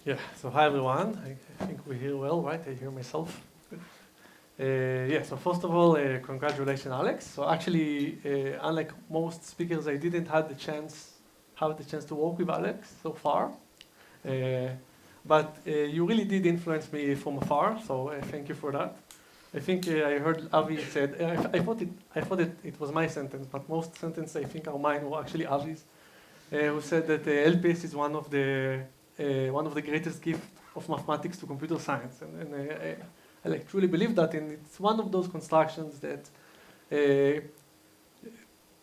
Yeah, so hi everyone. I think we hear well, right? I hear myself. Good. Yeah, so first of all, congratulations, Alex. So actually, unlike most speakers, I didn't have the chance to work with Alex so far. But you really did influence me from afar, so thank you for that. I think I heard Avi said, I thought it was my sentence, but most sentences I think are mine were actually Avi's, who said that LPS is one of the greatest gifts of mathematics to computer science, and I like truly believe that, and it's one of those constructions that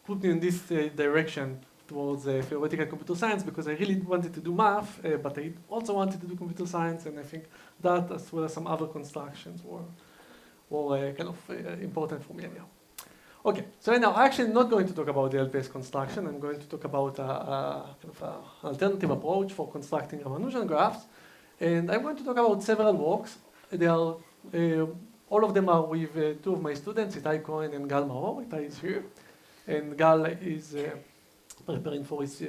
put me in this direction towards theoretical computer science, because I really wanted to do math, but I also wanted to do computer science, and I think that, as well as some other constructions, were kind of important for me anyhow. Okay, so now I'm actually not going to talk about the LPS construction. I'm going to talk about kind of an alternative approach for constructing Ramanujan graphs. And I'm going to talk about several works. They are, all of them are with two of my students, Itay Cohen and Gil Maor. Itay is here. And Gil is preparing for his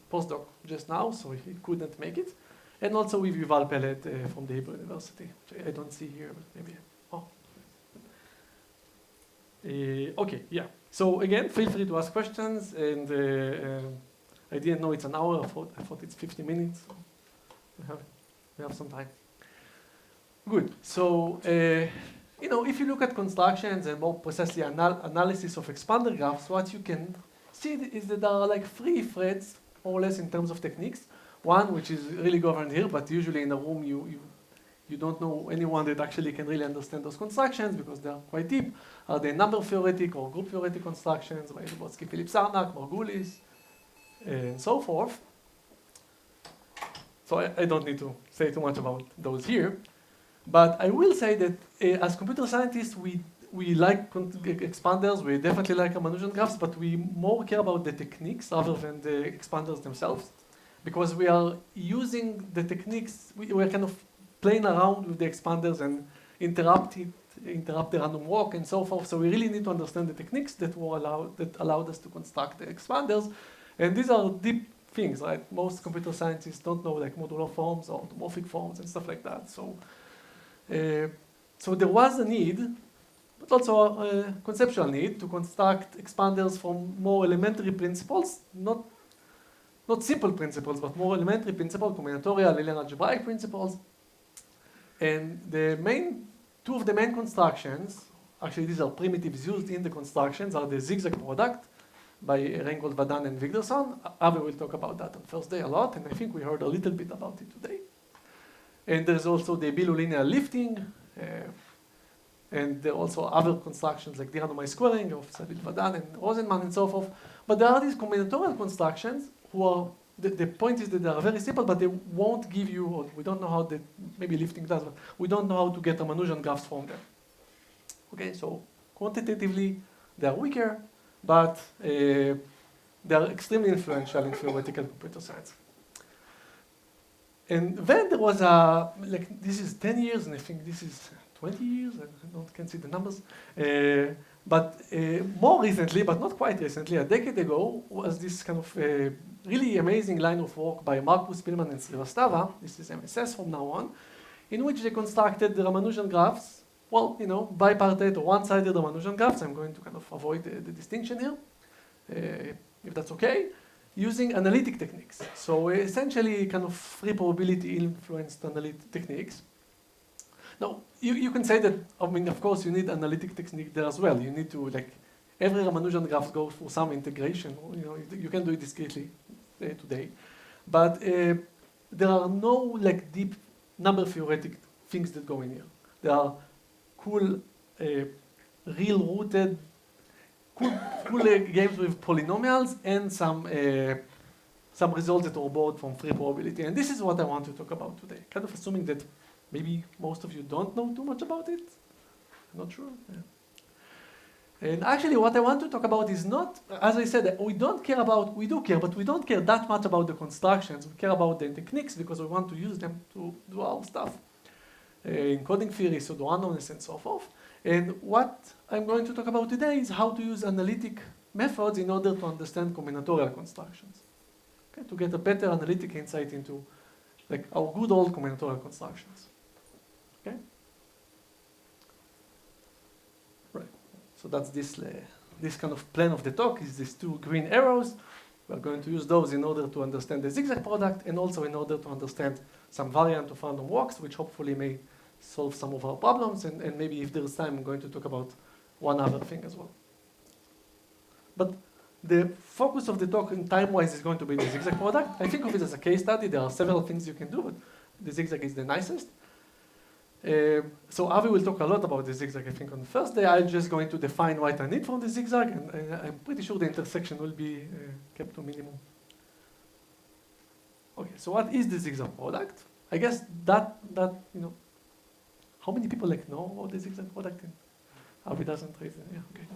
postdoc just now, so he couldn't make it. And also with Yuval Peled from the Hebrew University, which I don't see here, but maybe. Oh. Okay, yeah. So again, feel free to ask questions, and I didn't know it's an hour. I thought it's 50 minutes. So we have some time. Good. So if you look at constructions and more precisely analysis of expander graphs, what you can see is that there are like three threads, more or less, in terms of techniques. One, which is really governed here, but usually in a room you don't know anyone that actually can really understand those constructions because they are quite deep. Are they number theoretic or group theoretic constructions by Lubotzky, Philip Sarnak, Margulis, and so forth? So I don't need to say too much about those here. But I will say that as computer scientists, we like expanders, we definitely like Ramanujan graphs, but we more care about the techniques rather than the expanders themselves. Because we are using the techniques, we're kind of playing around with the expanders and interrupt the random walk and so forth. So we really need to understand the techniques that allowed us to construct the expanders. And these are deep things, right? Most computer scientists don't know like modular forms or automorphic forms and stuff like that. So there was a need, but also a conceptual need to construct expanders from more elementary principles, not simple principles, but more elementary principles, combinatorial, linear algebraic principles. And two of the main constructions, actually these are primitives used in the constructions, are the Zig-Zag product by Reingold, Vadan, and Wigderson. Avi will talk about that on first day a lot, and I think we heard a little bit about it today. And there's also the bilinear lifting, and there are also other constructions like Diranomai squaring of Saville, Vadan, and Rosenman, and so forth. But there are these combinatorial constructions who are, the point is that they are very simple, but they won't give you, or we don't know how maybe lifting does, but we don't know how to get Ramanujan graphs from them. Okay, so quantitatively, they are weaker, but they are extremely influential in theoretical computer science. And then there was this is 10 years, and I think this is 20 years, I can't see the numbers. But more recently, but not quite recently, a decade ago, was this kind of really amazing line of work by Marcus Pillman and Srivastava, this is MSS from now on, in which they constructed the Ramanujan graphs, bipartite or one-sided Ramanujan graphs. I'm going to kind of avoid the distinction here, if that's okay, using analytic techniques. So essentially kind of free probability influenced analytic techniques. Now, you can say that, of course, you need analytic technique there as well. You need to, every Ramanujan graph goes through some integration. You can do it discretely today. But there are no, deep number theoretic things that go in here. There are cool, real-rooted, cool games with polynomials and some results that are borrowed from free probability. And this is what I want to talk about today. Kind of assuming that maybe most of you don't know too much about it. I'm not sure. Yeah. And actually what I want to talk about is not, as I said, we do care, but we don't care that much about the constructions. We care about the techniques because we want to use them to do our stuff. In coding theory, pseudo-randomness, and so forth. And what I'm going to talk about today is how to use analytic methods in order to understand combinatorial constructions. Okay, to get a better analytic insight into like our good old combinatorial constructions. Okay? Right. So that's this kind of plan of the talk is these two green arrows. We're going to use those in order to understand the zigzag product and also in order to understand some variant of random walks, which hopefully may solve some of our problems. And maybe if there's time, I'm going to talk about one other thing as well. But the focus of the talk in time-wise is going to be the zigzag product. I think of it as a case study. There are several things you can do, but the zigzag is the nicest. So Avi will talk a lot about the zigzag, I think, on the first day. I'm just going to define what I need from the zigzag, and I'm pretty sure the intersection will be kept to minimum. Okay, so what is the zigzag product? I guess that how many people know about the zigzag product? Avi doesn't raise it. Yeah, okay.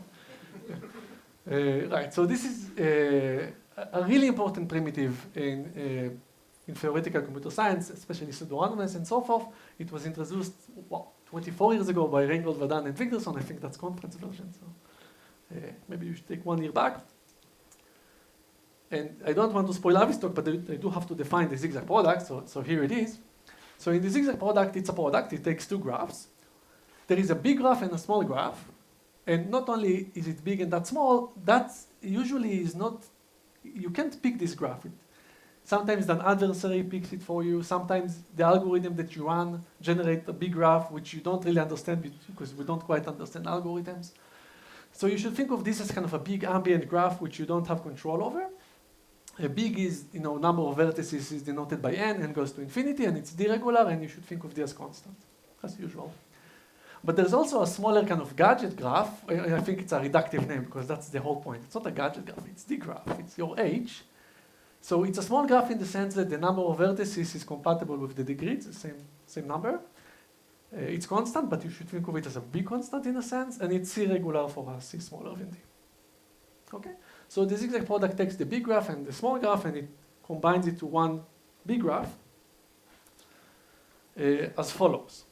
Right, so this is a really important primitive in theoretical computer science, especially pseudo-randomness and so forth. It was introduced 24 years ago by Reingold, Vadan, and Wigderson. I think that's conference version, so maybe you should take 1 year back. And I don't want to spoil Avi's talk, but I do have to define the zigzag product, so here it is. So in the zigzag product, it's a product. It takes two graphs. There is a big graph and a small graph. And not only is it big and that small, that usually is not, you can't pick this graph. Sometimes an adversary picks it for you. Sometimes the algorithm that you run generates a big graph, which you don't really understand because we don't quite understand algorithms. So you should think of this as kind of a big ambient graph, which you don't have control over. A big is, number of vertices is denoted by n and goes to infinity, and it's deregular, and you should think of this as constant, as usual. But there's also a smaller kind of gadget graph. I think it's a reductive name because that's the whole point. It's not a gadget graph, it's the graph, it's your age. So it's a small graph in the sense that the number of vertices is compatible with the degree, it's the same number. It's constant, but you should think of it as a big constant in a sense, and it's irregular for a c smaller than d. Okay? So the zigzag product takes the big graph and the small graph, and it combines it to one big graph as follows.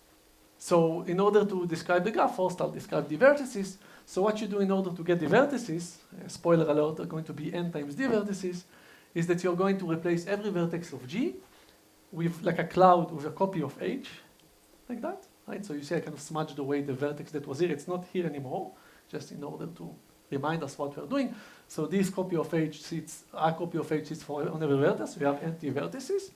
So in order to describe the graph, first I'll describe the vertices. So what you do in order to get the vertices, spoiler alert, are going to be n times d vertices, is that you're going to replace every vertex of G with like a cloud with a copy of H, like that, right? So you see I kind of smudged away the vertex that was here. It's not here anymore, just in order to remind us what we're doing. So this copy of H sits, a copy of H sits on every vertex. We have n-t vertices.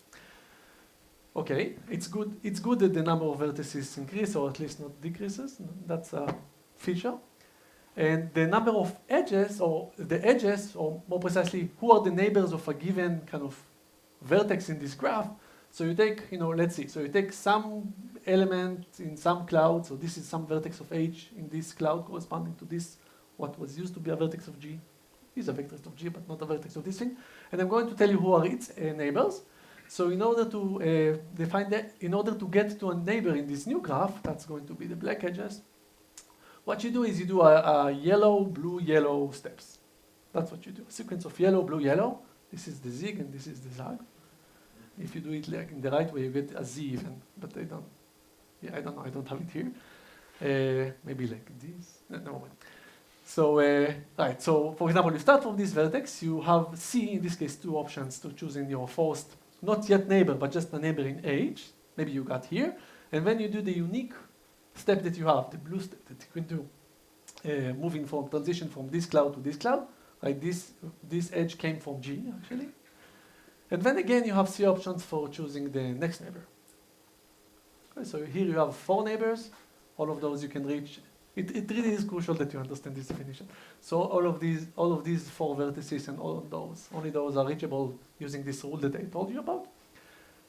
Okay, it's good that the number of vertices increase, or at least not decreases. That's a feature. And the number of edges, or the edges, or more precisely, who are the neighbors of a given kind of vertex in this graph. So you take, let's see. So you take some element in some cloud. So this is some vertex of H in this cloud corresponding to this, what was used to be a vertex of G. Is a vertex of G, but not a vertex of this thing. And I'm going to tell you who are its neighbors. So in order to define that, in order to get to a neighbor in this new graph, that's going to be the black edges. What you do is you do a yellow, blue, yellow steps. That's what you do. A sequence of yellow, blue, yellow. This is the zig and this is the zag. If you do it like in the right way, you get a z even. But I don't know. I don't have it here. Maybe like this. No moment. So right. So for example, you start from this vertex. You have C in this case 2 options to choose in your first. Not yet neighbor, but just a neighbor in H. Maybe you got here. And then you do the unique step that you have, the blue step that you can do, moving from transition from this cloud to this cloud. Like this edge came from G, actually. And then again, you have C options for choosing the next neighbor. Okay, so here you have 4 neighbors. All of those you can reach. It really is crucial that you understand this definition. So all of these 4 vertices and all of those, only those are reachable using this rule that I told you about.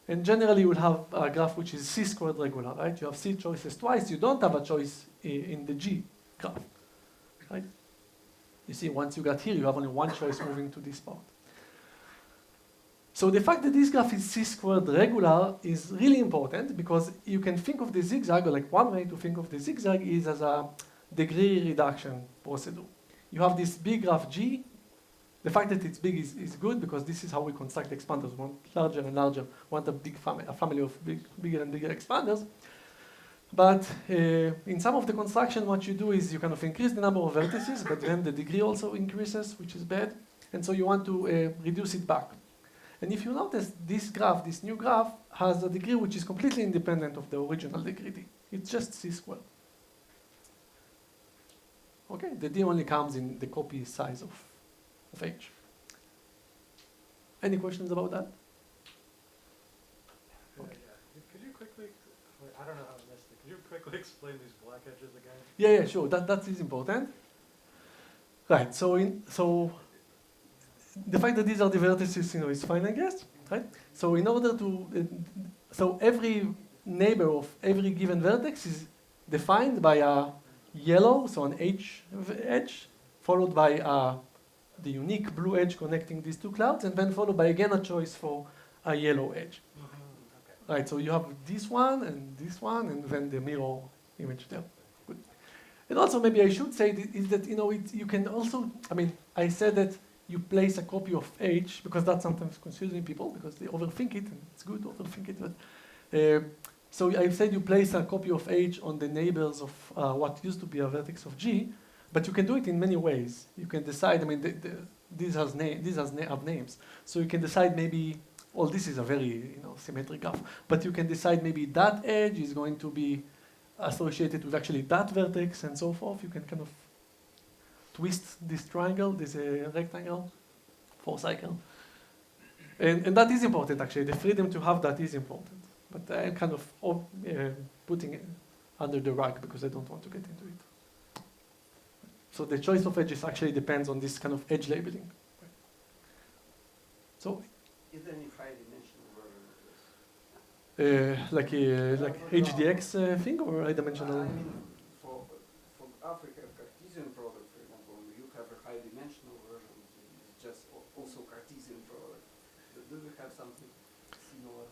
And generally, you will have a graph which is C squared regular, right? You have C choices twice. You don't have a choice in the G graph, right? You see, once you got here, you have only one choice moving to this part. So the fact that this graph is C squared regular is really important because you can think of the zigzag, or like one way to think of the zigzag is as a degree reduction procedure. You have this big graph G. The fact that it's big is good because this is how we construct expanders. We want larger and larger, want a family of bigger and bigger expanders. But in some of the construction, what you do is you kind of increase the number of vertices, but then the degree also increases, which is bad. And so you want to reduce it back. And if you notice, this graph, this new graph, has a degree which is completely independent of the original degree D. It's just C squared. Okay, the D only comes in the copy size of H. Any questions about that? Okay. Could you quickly, I don't know how to miss it. Could you quickly explain these black edges again? Yeah, sure. That is important. Right. So the fact that these are the vertices, is fine, I guess. Right. So in order to, so every neighbor of every given vertex is defined by a yellow, so an H edge, followed by the unique blue edge connecting these two clouds, and then followed by again a choice for a yellow edge. Okay. Right, so you have this one, and then the mirror image there. Good. And also, maybe I should say is that you can also. I mean, I said that you place a copy of H because that's sometimes confusing people because they overthink it, and it's good to overthink it. But so I said you place a copy of H on the neighbors of what used to be a vertex of G, but you can do it in many ways. You can decide. I mean, these have names, so you can decide maybe. Well, this is a very symmetric graph, but you can decide maybe that edge is going to be associated with actually that vertex and so forth. You can kind of twist this triangle, this rectangle, for cycle. And that is important actually. The freedom to have that is important. But I'm kind of putting it under the rug because I don't want to get into it. So the choice of edges actually depends on this kind of edge labeling. So is there any high-dimensional version of this? like HDX thing or high-dimensional? I mean, for Africa, Cartesian product, for example, you have a high-dimensional version, it's just also Cartesian product. Do we have something similar?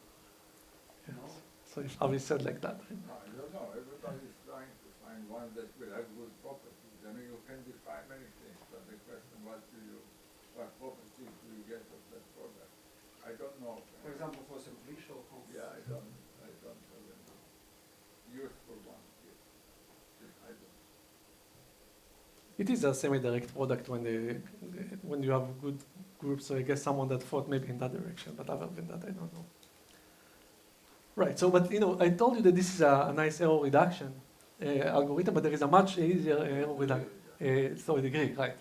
Yes. No? So if Avi said like that. Right? No, I don't know. Everybody is trying to find one that will have good properties. I mean, you can define many things, but the question, what properties do you get of that product? I don't know. For example, for simplicial concepts. Yeah, I don't have any useful ones yet. I don't. It is a semi-direct product when you have good groups. So I guess someone that thought maybe in that direction, but other than that, I don't know. Right. So, but I told you that this is a nice error reduction algorithm, but there is a much easier error reduction. Sorry, degree, right?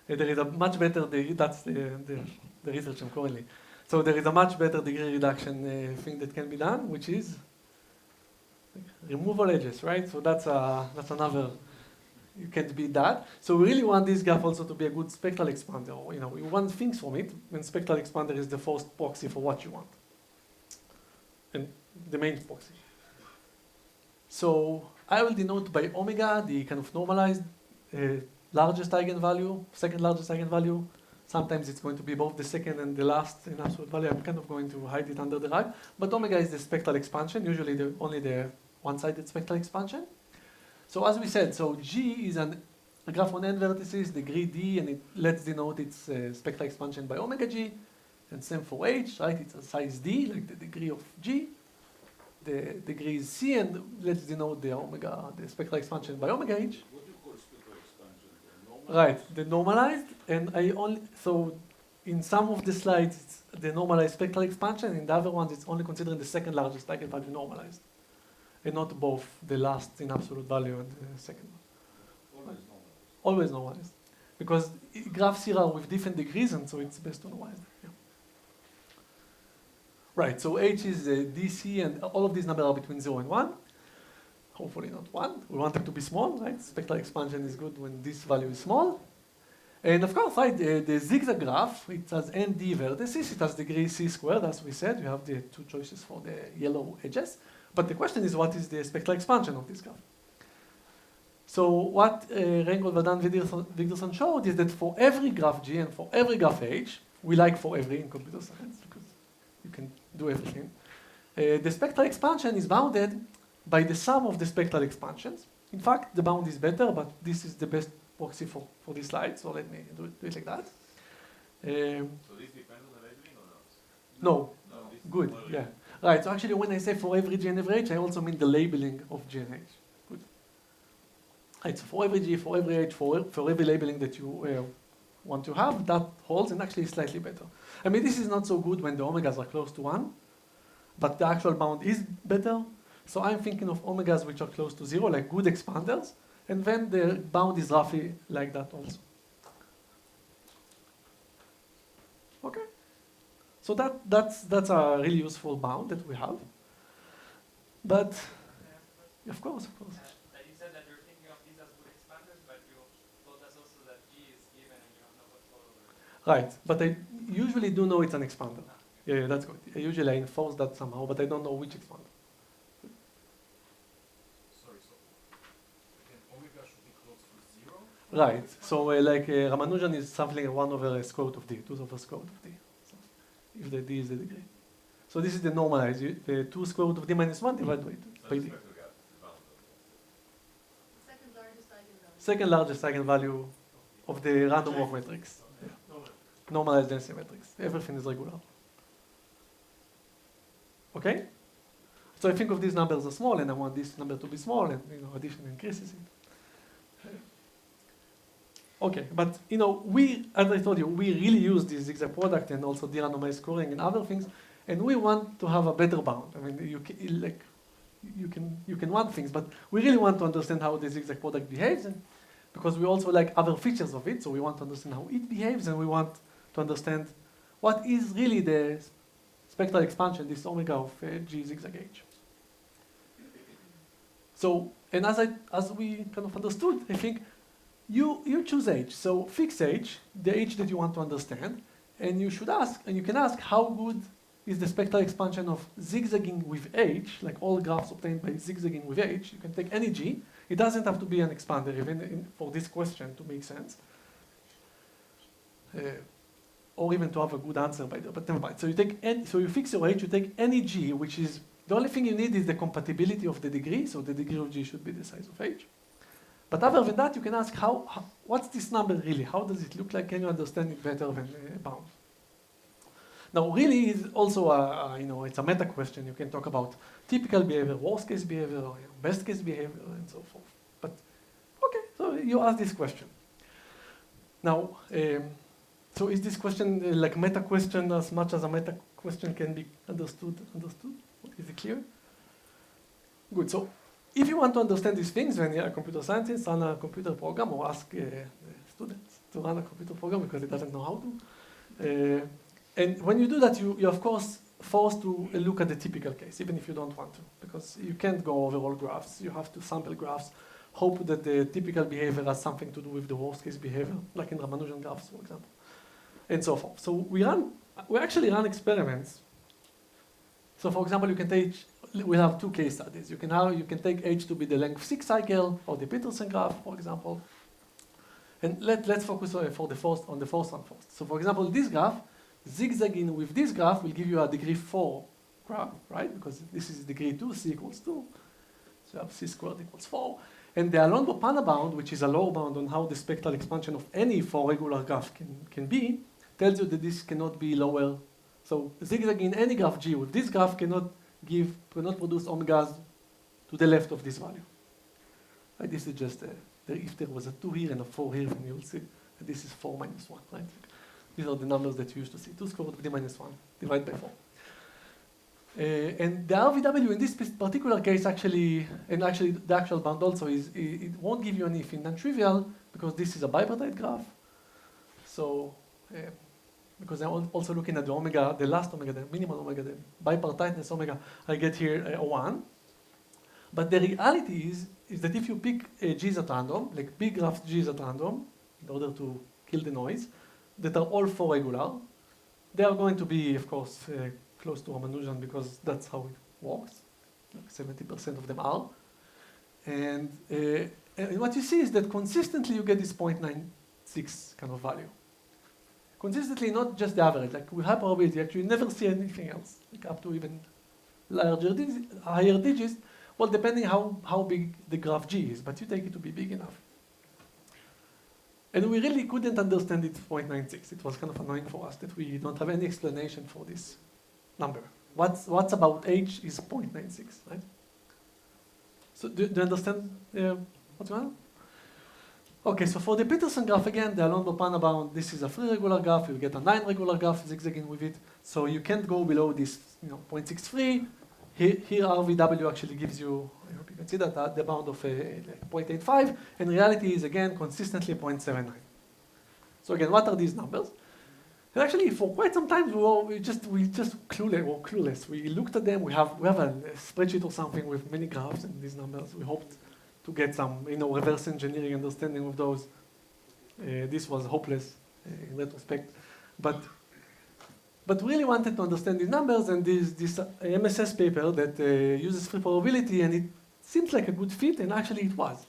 There is a much better. That's the research I'm currently. So there is a much better degree reduction thing that can be done, which is removal edges, right? So that's another. You can't beat that. So we really want this graph also to be a good spectral expander. We want things from it, and spectral expander is the first proxy for what you want, and the main proxy. So I will denote by omega the kind of normalized largest eigenvalue, second largest eigenvalue. Sometimes it's going to be both the second and the last in absolute value. I'm kind of going to hide it under the rug. But omega is the spectral expansion, usually only the one-sided spectral expansion. So as we said, so G is a graph on n vertices, degree D, and let's denote its spectral expansion by omega G. And same for H, right? It's a size D, like the degree of G. The degree is C, and let's denote the spectral expansion by omega H. What do you call spectral expansion? Right, the normalized, and so in some of the slides it's the normalized spectral expansion, in the other ones it's only considering the second largest eigenvalue normalized, and not both the last in absolute value and the second one. Always normalized. Always normalized, because graphs here are with different degrees, and so it's best to normalize them. Yeah. Right, so H is DC, and all of these numbers are between 0 and 1. Hopefully not 1. We want them to be small, right? Spectral expansion is good when this value is small. And of course, right, the zigzag graph, it has ND vertices, it has degree C squared, as we said. You have the two choices for the yellow edges. But the question is, what is the spectral expansion of this graph? So what Reingold, Vadan, Wigderson showed is that for every graph G and for every graph H, we like for every in computer science, because you can do everything. The spectral expansion is bounded by the sum of the spectral expansions. In fact, the bound is better, but this is the best proxy for this slide, so let me do it like that. So this depends on the labeling or not? No. No, this is Good, already- yeah. Right, so actually when I say for every G and every H, I also mean the labeling of G and H. Good. Right, so for every G, for every H, for every labeling that you want to have, that holds, and actually slightly better. I mean, this is not so good when the omegas are close to 1, but the actual bound is better. So I'm thinking of omegas which are close to 0, like good expanders, and then the bound is roughly like that also. Okay. So that's a really useful bound that we have. But, of course. You said that you're thinking of these as good expanders, but you told us also that G is given and you have no control over it. Right, but I usually do know it's an expander. Yeah, that's good. Usually I enforce that somehow, but I don't know which expander. Sorry, so again, omega should be close to 0? Right, so like Ramanujan is something 1 over square root of d, 2 over square root of d. So if the d is the degree. So this is the normalized, the 2 square root of d minus 1 divided by d. Second largest eigenvalue of the random walk matrix. Yeah. Normalized density matrix. Everything is regular. Okay? So I think of these numbers as small, and I want this number to be small, and addition increases it. Okay, but we, as I told you, we really use this zigzag product and also de-randomized scoring and other things, and we want to have a better bound. I mean, you can want things, but we really want to understand how the zigzag product behaves, and because we also like other features of it, so we want to understand how it behaves, and we want to understand what is really the spectral expansion, this omega of G zigzag H. So, and as we kind of understood, I think you choose H. So fix H, the H that you want to understand, and you should ask, and you can ask how good is the spectral expansion of zigzagging with H, like all graphs obtained by zigzagging with H. You can take any G. It doesn't have to be an expander even for this question to make sense. Or even to have a good answer by the, but never mind. So you fix your H, you take any G, which is, the only thing you need is the compatibility of the degree, so the degree of G should be the size of H. But other than that, you can ask what's this number really? How does it look like? Can you understand it better than bound? Now, really is also it's a meta question. You can talk about typical behavior, worst case behavior, best case behavior, and so forth. But okay, so you ask this question. Now, so is this question like meta question as much as a meta question can be understood? Is it clear? Good. So if you want to understand these things, when you're a computer scientist, run a computer program, or ask students to run a computer program because it doesn't know how to. And when you do that, you're of course forced to look at the typical case, even if you don't want to, because you can't go over all graphs. You have to sample graphs, hope that the typical behavior has something to do with the worst case behavior, like in Ramanujan graphs, for example, and so forth. So we actually run experiments. So for example, we have 2 case studies. You can take H to be the length 6 cycle, or the Peterson graph, for example. And let's focus on the first one first. So for example, this graph, zigzagging with this graph will give you a degree 4 graph, right? Because this is degree 2, C equals 2. So you have C squared equals 4. And the Alon-Bopana bound, which is a lower bound on how the spectral expansion of any 4 regular graph can be, tells you that this cannot be lower. So zigzagging any graph G with this graph cannot produce omegas to the left of this value. Right? This is just if there was a 2 here and a 4 here, then you will see that this is 4 minus 1, right? These are the numbers that you used to see. 2 square root of d minus 1 divided by 4. And the RVW in this particular case the actual bound also it won't give you anything non-trivial because this is a bipartite graph. So, because I'm also looking at the omega, the last omega, the minimal omega, the bipartiteness omega, I get here a 1. But the reality is that if you pick G's at random, like big graphs G's at random, in order to kill the noise, that are all 4 regular, they are going to be, of course, close to Ramanujan because that's how it works. Like 70% of them are. And what you see is that consistently you get this 0.96 kind of value. Consistently, not just the average. Like with high probability, actually you never see anything else, like up to even higher digits. Well, depending how big the graph G is, but you take it to be big enough. And we really couldn't understand it 0.96. It was kind of annoying for us that we don't have any explanation for this number. What's about H is 0.96, right? So do you understand what's going on? Okay, so for the Peterson graph again, the Alon-Bopana bound, this is a free regular graph. You get a 9 regular graph zigzagging with it. So you can't go below this, 0.63. Here RVW actually gives you, I hope you can see that, the bound of like 0.85. And reality is again consistently 0.79. So again, what are these numbers? And actually, for quite some time, we just clueless. We looked at them. We have a spreadsheet or something with many graphs and these numbers. We hoped to get some, reverse engineering understanding of those. This was hopeless in retrospect, but really wanted to understand these numbers and this MSS paper that uses free probability, and it seems like a good fit, and actually it was.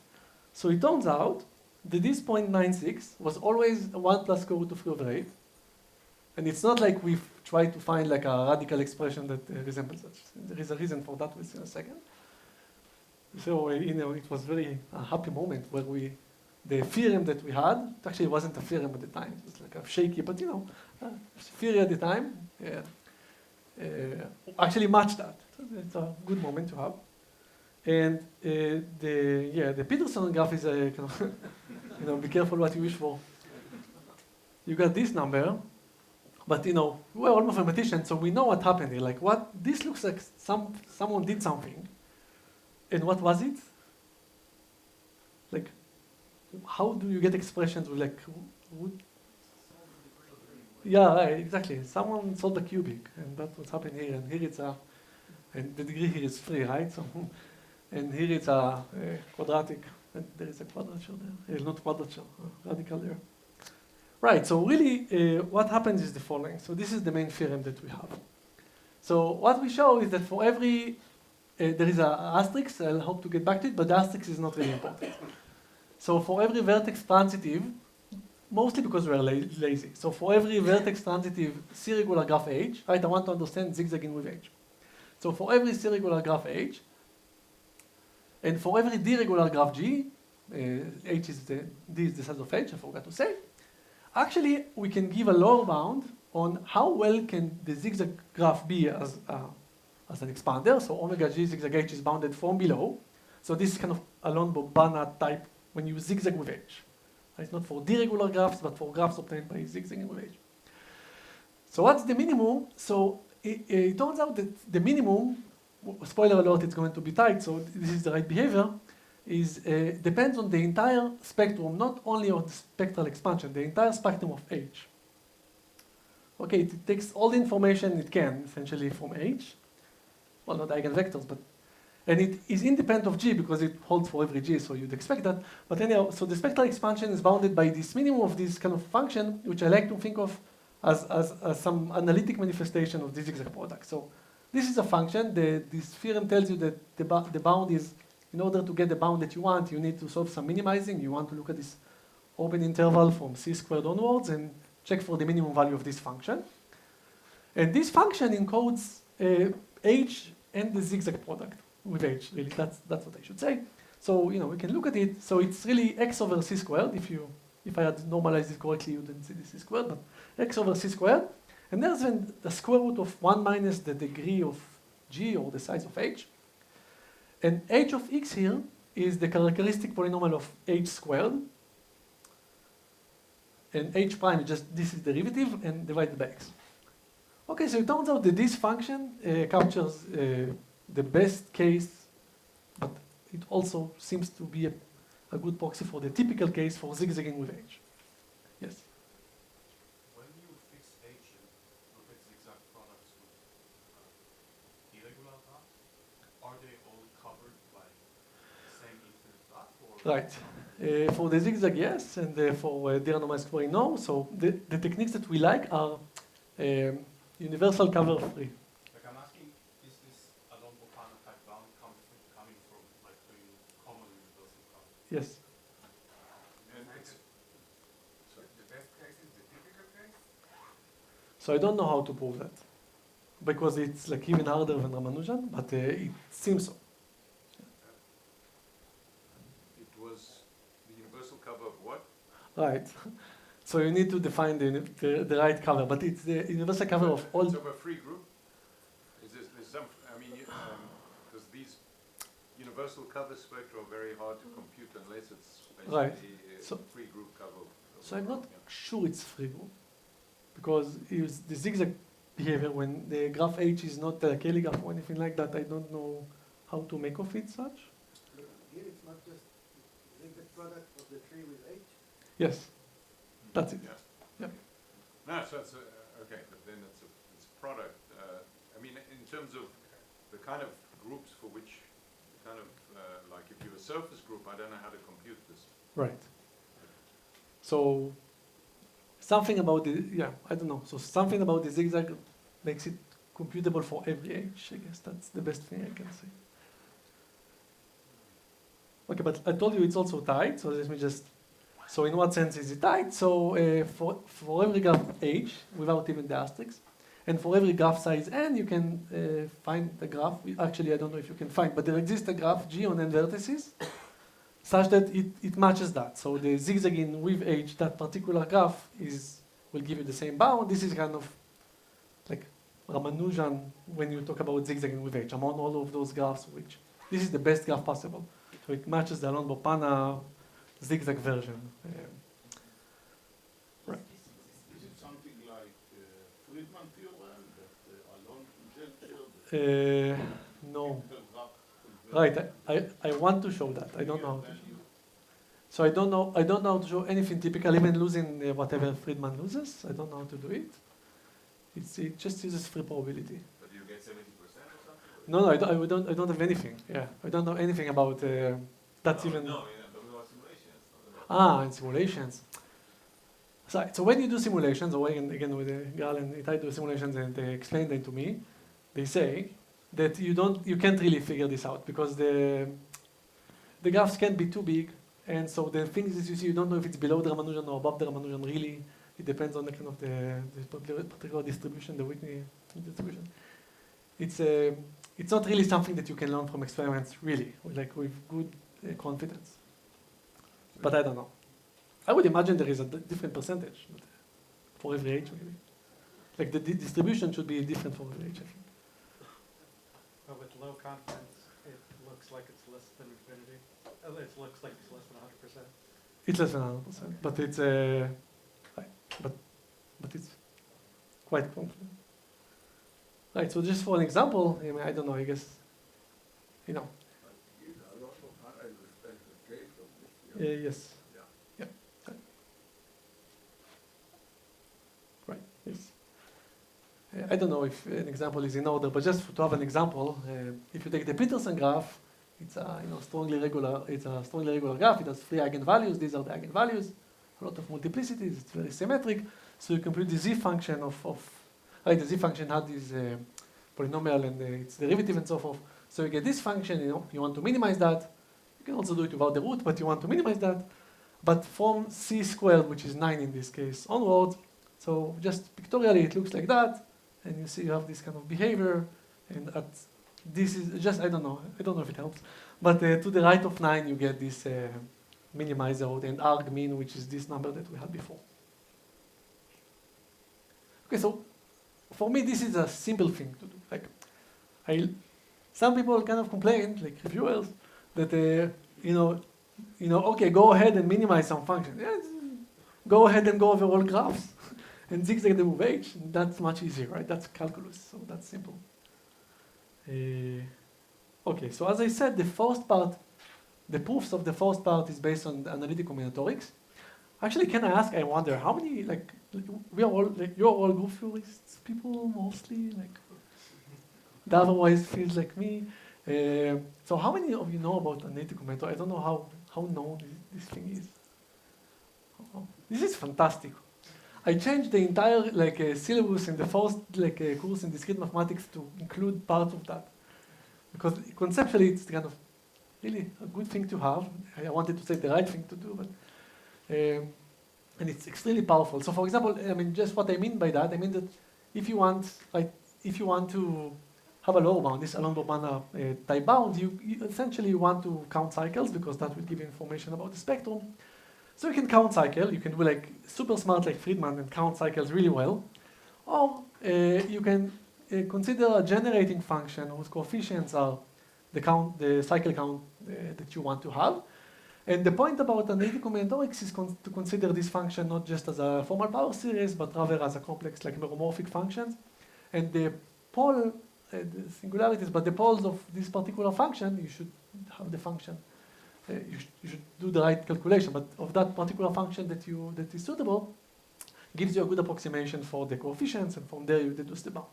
So it turns out that this 0.96 was always 1 plus square root of 3 over 8. And it's not like we've tried to find like a radical expression that resembles such. There is a reason for that, we'll see in a second. So, it was very a happy moment where the theorem that we had, it actually wasn't a theorem at the time, it was like a shaky, but theory at the time, actually matched that. So it's a good moment to have. And the Peterson graph is a kind of, be careful what you wish for. You got this number, but we're all mathematicians, so we know what happened here. Like this looks like someone did something. And what was it? Like, how do you get expressions with like, yeah, right, exactly. Someone solved a cubic, and that's what's happening here. And here it's and the degree here is 3, right? So, and here it's a quadratic, and there is a quadrature there. Not quadrature, radical there. Right, so really what happens is the following. So this is the main theorem that we have. So what we show is that for every, there is an asterisk, I'll hope to get back to it, but the asterisk is not really important. So for every vertex transitive, mostly because we're lazy. So for every vertex transitive C-regular graph H, right, I want to understand zigzagging with H. So for every C-regular graph H, and for every D-regular graph G, H is D is the size of H, I forgot to say. Actually, we can give a lower bound on how well can the zigzag graph be as an expander. So omega G zigzag H is bounded from below. So this is kind of Alon-Bopana type when you zigzag with H. It's not for D-regular graphs, but for graphs obtained by zigzagging with H. So what's the minimum? So it turns out that the minimum, spoiler alert, it's going to be tight, so this is the right behavior, is depends on the entire spectrum, not only on the spectral expansion, the entire spectrum of H. Okay, it takes all the information it can, essentially, from H. Well, not eigenvectors, but... And it is independent of G because it holds for every G, so you'd expect that. But anyhow, so the spectral expansion is bounded by this minimum of this kind of function, which I like to think of as some analytic manifestation of this zigzag product. So this is a function. This theorem tells you that the bound is, in order to get the bound that you want, you need to solve some minimizing. You want to look at this open interval from C squared onwards and check for the minimum value of this function. And this function encodes H and the zigzag product with H, really. That's what I should say. So, we can look at it. So it's really X over C squared. If I had normalized it correctly, you didn't see the C squared, but X over C squared. And there's then the square root of 1 minus the degree of G, or the size of H. And H of X here is the characteristic polynomial of H squared. And H prime is just this is derivative and divided by X. Okay, so it turns out that this function captures the best case, but it also seems to be a good proxy for the typical case for zigzagging with H. Yes? When you fix H and look at zigzag products with irregular graphs, are they all covered by the same infinite graph? Right. For the zigzag, yes, and for de-randomized squaring, no. So the techniques that we like are universal cover free. Like I'm asking, is this Alon-Bopana type bound coming from like doing common universal cover? Yes. So the best case is the typical case? So I don't know how to prove that, because it's like even harder than Ramanujan, but it seems so. It was the universal cover of what? Right. So you need to define the right cover, but it's the universal cover of all. It's over a free group? Is this some, I mean, because these universal universal cover spectra are very hard to compute unless it's Right. basically a So- free group cover. So I'm not sure it's free group, because it's the zigzag behavior when the graph H is not a Cayley graph or anything like that. I don't know how to make of it such. Here it's not just zigzag product of the tree with H. Yes, that's it. Yeah. Yep. No, so it's okay, but then it's a product. I mean, in terms of the kind of groups for which, kind of like if you're a surface group, I don't know how to compute this. Right. So something about the, yeah, I don't know. So something about the zigzag makes it computable for every H. I guess that's the best thing I can say. Okay, but I told you it's also tight, so let me just, so in what sense is it tight? So for every graph H, without even the asterisk, and for every graph size n, you can find the graph. Actually, I don't know if you can find, but there exists a graph G on n vertices, such that it matches that. So the zigzagging with H, that particular graph will give you the same bound. This is kind of like Ramanujan when you talk about zigzagging with H, among all of those graphs, which this is the best graph possible. So it matches the Alon-Bopana zigzag version. Right. Is it something like Friedman theorem that Alon Gel showed? No. The graph Right. I want to show that. I don't know how to show. So I don't know how to show anything typical, even losing whatever Friedman loses. I don't know how to do it. It just uses free probability. But you get 70% or something? No, I don't have anything. Yeah, I don't know anything about that's no, even. No, I'm talking about simulations. And simulations. So when you do simulations, or again with Gal and Itay do simulations and they explain them to me, they say that you can't really figure this out because the graphs can't be too big, and so the things that you see, you don't know if it's below the Ramanujan or above the Ramanujan really. It depends on the kind of the particular distribution, the Whitney distribution. It's not really something that you can learn from experiments, really, like with good confidence. But I don't know. I would imagine there is a different percentage but for every H, maybe. Like the distribution should be different for every H, I think. But with low confidence, it looks like it's less than infinity. It looks like it's less than 100%. It's less than 100%, but it's but it's quite confident. Right. So just for an example, I mean, I don't know. I guess, you know. Yes. Yeah. Right. Yes. I don't know if an example is in order, but just to have an example, if you take the Peterson graph, it's a strongly regular. It's a strongly regular graph. It has 3 eigenvalues. These are the eigenvalues. A lot of multiplicities. It's very symmetric. So you compute the z function right. The z function had this polynomial and its derivative and so forth. So you get this function. You want to minimize that. You can also do it without the root, but you want to minimize that. But from c squared, which is 9 in this case, onwards. So just pictorially, it looks like that, and you see you have this kind of behavior, and this is just I don't know if it helps, but to the right of 9 you get this minimizer and arg min, which is this number that we had before. Okay, so for me this is a simple thing to do. Like, some people kind of complain, like reviewers, that okay, go ahead and minimize some function. Yes, go ahead and go over all graphs and zigzag them with H. That's much easier, right? That's calculus, so that's simple. Okay, so as I said, the first part, the proofs of the first part is based on the analytic combinatorics. Actually, can I ask? I wonder how many we are all you're all group theorists people mostly that otherwise feels like me. So how many of you know about analytic combinatorics? I don't know how known this thing is. Oh, this is fantastic. I changed the entire syllabus in the first course in discrete mathematics to include part of that, because conceptually it's kind of really a good thing to have. I wanted to say the right thing to do, but and it's extremely powerful. So, for example, I mean, just what I mean by that, I mean that if you want to have a lower bound, this Alon-Bopana type bound, you essentially want to count cycles because that will give you information about the spectrum. So you can count cycle, you can do super smart like Friedman and count cycles really well, or you can consider a generating function whose coefficients are the cycle count that you want to have. And the point about analytic combinatorics is to consider this function not just as a formal power series, but rather as a complex, like meromorphic functions. And the pole, the singularities, but the poles of this particular function, you should have the function. You should do the right calculation, but of that particular function that is suitable, gives you a good approximation for the coefficients, and from there you deduce the bound.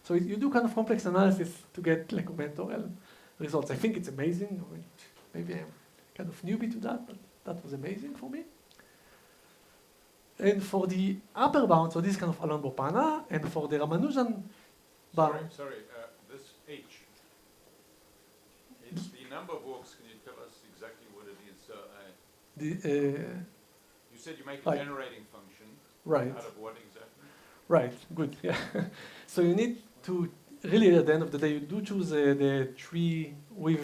So you do kind of complex analysis to get like combinatorial results. I think it's amazing. I mean, maybe I'm kind of newbie to that, but that was amazing for me. And for the upper bound, so this is kind of Alon-Bopana, and for the Ramanujan bound. Sorry, this H. It's the number of walks. Can you tell us exactly what it is? You said you make a generating function. Right. Out of what exactly? Right. Good. Yeah. So you need to really, at the end of the day, you do choose the tree with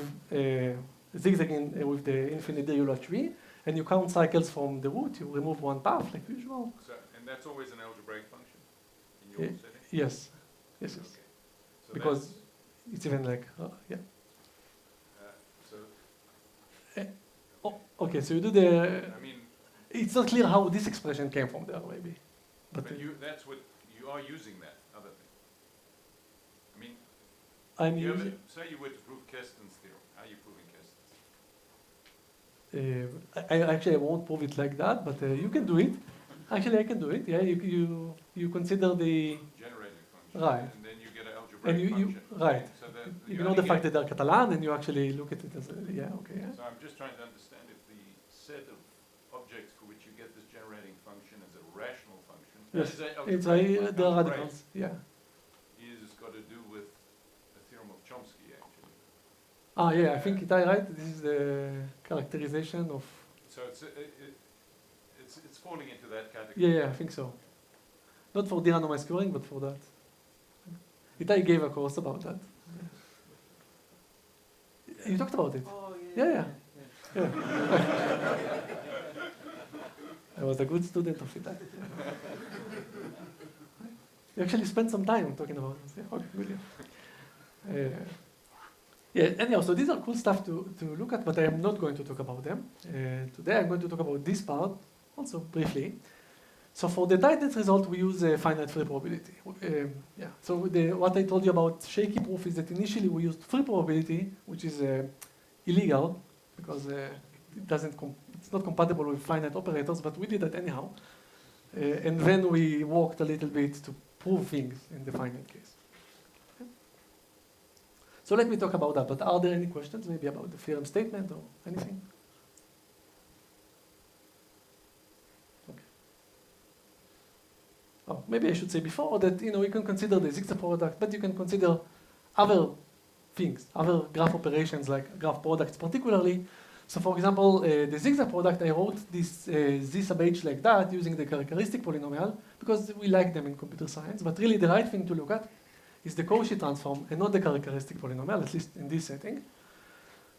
zigzagging with the infinite diagonal tree, and you count cycles from the root. You remove one path, like usual. So, and that's always an algebraic function in your setting? Yes. Yes, yes. Okay. So because it's even like, yeah. Okay, so you do the... I mean... It's not clear how this expression came from there, maybe. But that's what, you are using that other thing. I mean, say you were to prove Keston's theorem. How are you proving Keston's? I won't prove it like that, but you can do it. Actually, I can do it. Yeah, you consider the generating function, right, and then you get an algebraic function. Right. So that you know the fact that they're Catalan, and you actually look at it as yeah, okay. Yeah. So I'm just trying to understand if the set of objects for which you get this generating function is a rational function. Yes, it's the radicals. Yeah. Is got to do with the theorem of Chomsky, actually. Ah, yeah, I think Itay, right? This is the characterization of... So it's falling into that category? Yeah, I think so. Not for de-randomized scoring, but for that. Itay gave a course about that. Yeah. You talked about it? Oh, yeah. I was a good student of Itay. You actually spent some time talking about this. Yeah, okay, good. Yeah, anyhow, so these are cool stuff to look at, but I am not going to talk about them. Today I'm going to talk about this part, also briefly. So for the tightness result, we use a finite free probability. Yeah. So what I told you about shaky proof is that initially we used free probability, which is illegal, because it's not compatible with finite operators, but we did that anyhow. And then we worked a little bit to prove things in the finite case. So let me talk about that, but are there any questions maybe about the theorem statement or anything? Okay. Oh, maybe I should say before that, you can consider the Zig-Zag product, but you can consider other things, other graph operations like graph products particularly. So for example, the Zig-Zag product, I wrote this Z sub H like that using the characteristic polynomial because we like them in computer science, but really the right thing to look at is the Cauchy transform and not the characteristic polynomial, at least in this setting.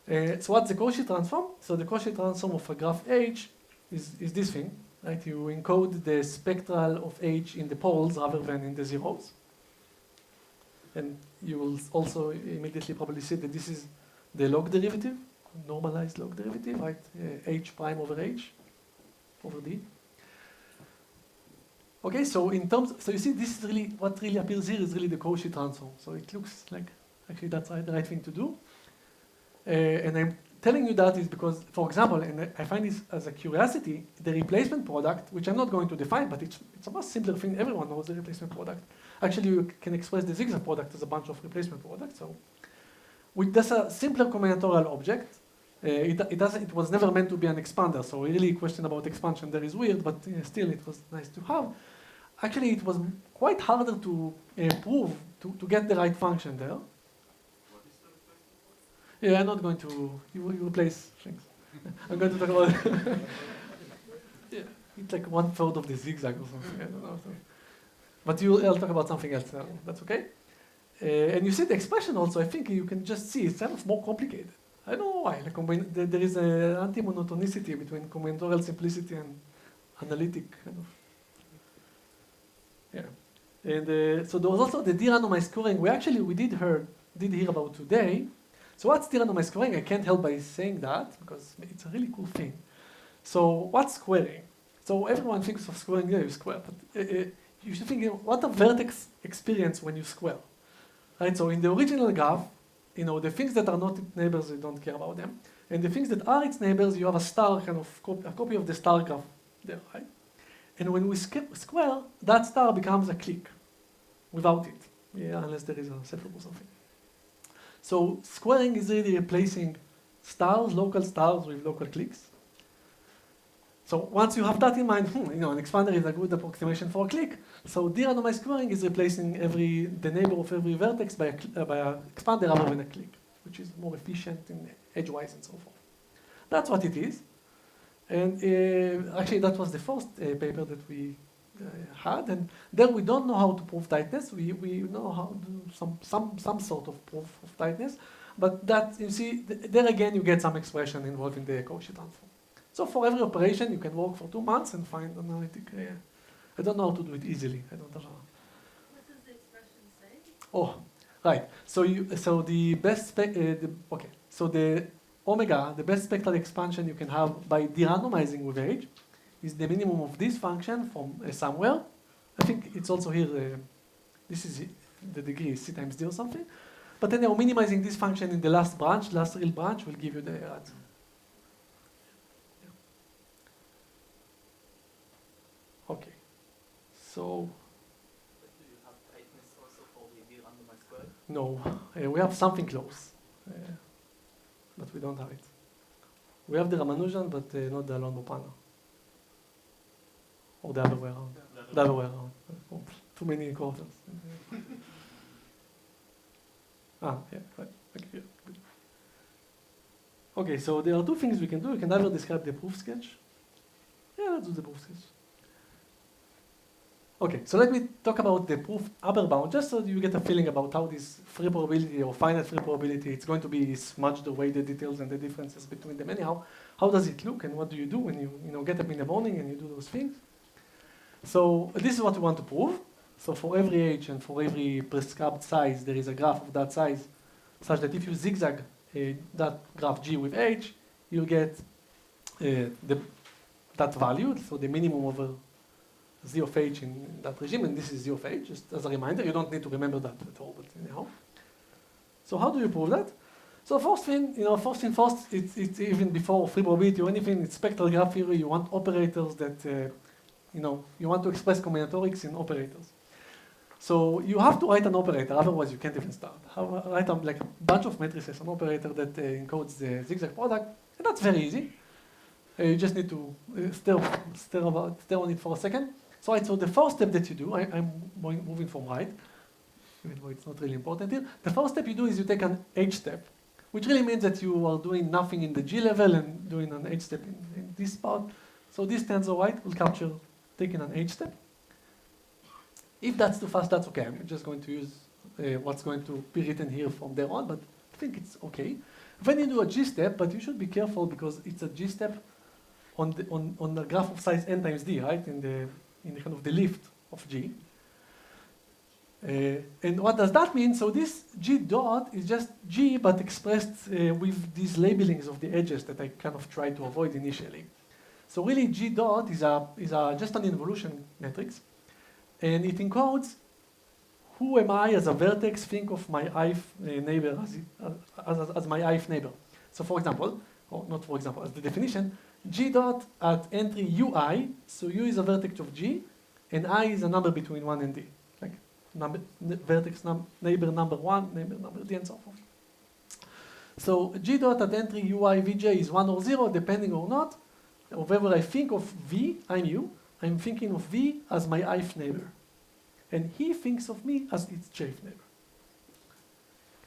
So what's the Cauchy transform? So the Cauchy transform of a graph H is this thing, right? You encode the spectral of H in the poles rather than in the zeros. And you will also immediately probably see that this is the log derivative, normalized log derivative, right? H prime over H over D. Okay, so so you see, this is really, what really appears here is really the Cauchy transform. So it looks like, actually that's the right thing to do. And I'm telling you that is because, for example, and I find this as a curiosity, the replacement product, which I'm not going to define, but it's a much simpler thing, everyone knows the replacement product. Actually, you can express the Zig-Zag product as a bunch of replacement products. So that's a simpler combinatorial object. It was never meant to be an expander, so really question about expansion there is weird, but still it was nice to have. Actually, it was quite harder to prove, to get the right function there. What is the replacement? Yeah, I'm not going to, you replace things. I'm going to talk about, yeah, it's like 1/3 of the Zig-Zag or something, I don't know. So. But I'll talk about something else now, that's okay. And you see the expression also, I think you can just see it's kind of more complicated. I don't know why. There is an anti-monotonicity between combinatorial simplicity and analytic kind of. Yeah. And so there was also the de-randomized scoring we did hear about today. So what's d-randomized squaring? I can't help by saying that because it's a really cool thing. So what's squaring? So everyone thinks of squaring, yeah, you square, but you should think, what the vertex experience when you square? Right, so in the original graph, the things that are not its neighbors, you don't care about them. And the things that are its neighbors, you have a star, kind of a copy of the star graph there, right? And when we square, that star becomes a clique without it, unless there is a setup or something. So squaring is really replacing stars, local stars with local cliques. So once you have that in mind, an expander is a good approximation for a clique. So d-randomized squaring is replacing the neighbor of every vertex by a expander rather than a clique, which is more efficient in edgewise and so forth. That's what it is. And actually, that was the first paper that we had. And there we don't know how to prove tightness. We know how to do some sort of proof of tightness. But that, you see, there again, you get some expression involving the Cauchy transform. So for every operation, you can work for 2 months and find analytic. I don't know how to do it easily. I don't know. What does the expression say? Oh, right. So the best So the omega, the best spectral expansion you can have by de-randomizing with age, is the minimum of this function from somewhere. I think it's also here. This is the degree, c times d or something. But then you're minimizing this function in the last real branch will give you the answer. Okay, so. But do you have tightness also for the de-randomized squared? No, we have something close, but we don't have it. We have the Ramanujan, but not the Alon-Bopana. Or the other way around. The other way around. Oh, too many quarters. Yeah, right. Okay, good. Okay, so there are 2 things we can do. We can either describe the proof sketch. Yeah, let's do the proof sketch. Okay, so let me talk about the proof upper bound, just so you get a feeling about how this free probability or finite free probability, it's going to be smudged away the details and the differences between them anyhow. How does it look and what do you do when you get up in the morning and you do those things? So this is what we want to prove. So for every h and for every prescribed size, there is a graph of that size, such that if you zigzag that graph G with h, you'll get that value, so the minimum over z of h in that regime, and this is z of h, just as a reminder. You don't need to remember that at all, but anyhow. So how do you prove that? So first thing, first, it's even before free probability or anything, it's spectral graph theory. You want operators that, you want to express combinatorics in operators. So you have to write an operator, otherwise you can't even start. Write like a bunch of matrices, an operator that encodes the zigzag product, and that's very easy. You just need to stare on it for a second. So the first step that you do, I'm moving from right, even though it's not really important here. The first step you do is you take an h step, which really means that you are doing nothing in the G level and doing an h step in this part. So this tensor right will capture taking an h step. If that's too fast, that's okay. I'm just going to use what's going to be written here from there on, but I think it's okay. Then you do a G step, but you should be careful because it's a G step on the graph of size n times d, right? In the kind of the lift of G. And what does that mean? So this G dot is just G, but expressed with these labelings of the edges that I kind of tried to avoid initially. So really, G dot is just an involution matrix, and it encodes who am I as a vertex. Think of my ith neighbor as my ith neighbor. So for example, or not for example, as the definition, G dot at entry ui. So u is a vertex of G, and I is a number between 1 and d. Neighbor number 1, neighbor number d, and so forth. So G dot at entry ui vj is 1 or 0, depending or not. Whenever I think of v, I'm u. I'm thinking of v as my ith neighbor. And he thinks of me as its jth neighbor.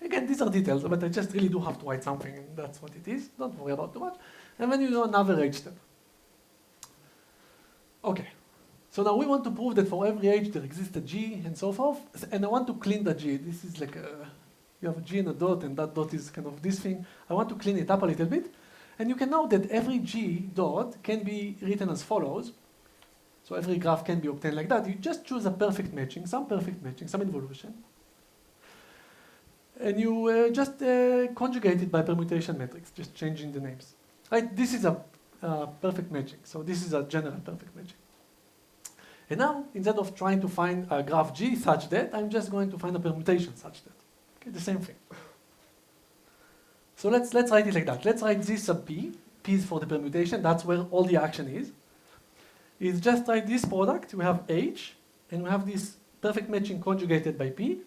Again, these are details, but I just really do have to write something, and that's what it is. Don't worry about too much. And then you do another h step. Okay. So now we want to prove that for every h there exists a g and so forth. And I want to clean the g. This is like you have a g and a dot, and that dot is kind of this thing. I want to clean it up a little bit. And you can note that every g dot can be written as follows. So every graph can be obtained like that. You just choose a perfect matching, some involution. and you just conjugate it by permutation matrix, just changing the names. Right? This is a perfect matching. So this is a general perfect matching. And now, instead of trying to find a graph G such that, I'm just going to find a permutation such that. Okay, the same thing. So let's write it like that. Let's write this sub P. P is for the permutation. That's where all the action is. Is just write this product. We have H, and we have this perfect matching conjugated by P,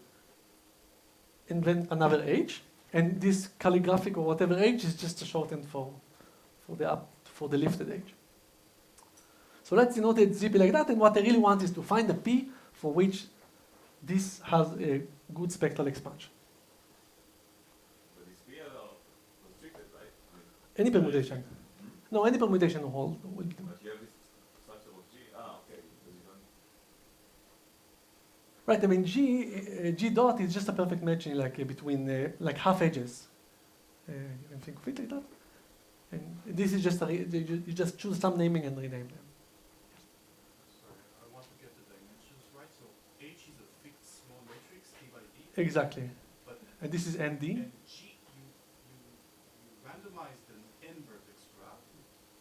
and then another H. And this calligraphic or whatever H is just a shorthand for the lifted H. So let's denote it ZP like that, and what I really want is to find a P for which this has a good spectral expansion. But these P are restricted, right? Any permutation. No, any permutation will be. But you have this structure of G. Okay. Because you don't. Right. I mean, G dot is just a perfect matching, like between like half edges. You can think of it like that. And this is just you just choose some naming and rename them. Sorry, I want to get the dimensions right. So H is a fixed small matrix, D by D. Exactly. But And this is ND. and G, you randomize the n vertex graph,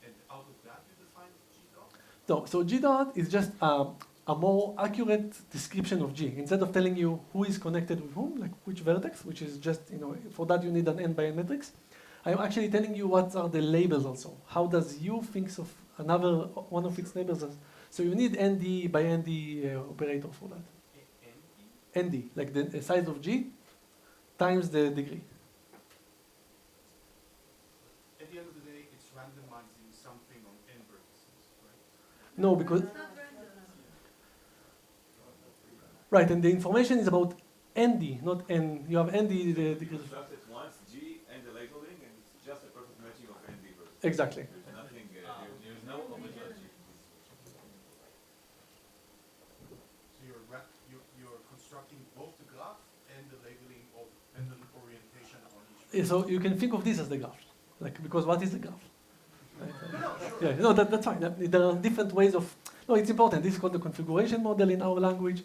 and out of that you define G dot. No, so G dot is just a more accurate description of G. Instead of telling you who is connected with whom, like which vertex, which is just, for that you need an n by n matrix, I'm actually telling you what are the labels also. How does U think of another one of its neighbors? So you need ND by ND operator for that. ND, like the size of G times the degree. At the end of the day, it's randomizing something on n vertices, right? No, because It's not random. right, and the information is about ND, not N. You have ND the degree. Construct it once, G and the labeling, and it's just a perfect matching of ND versus. Exactly. There's nothing, there's no homogeneity. So you're constructing both the graph and the labeling of pendulum orientation on each. So you can think of this as the graph, like because what is the graph? Right? Yeah, no, that's fine. There are different ways of. No, it's important. This is called the configuration model in our language,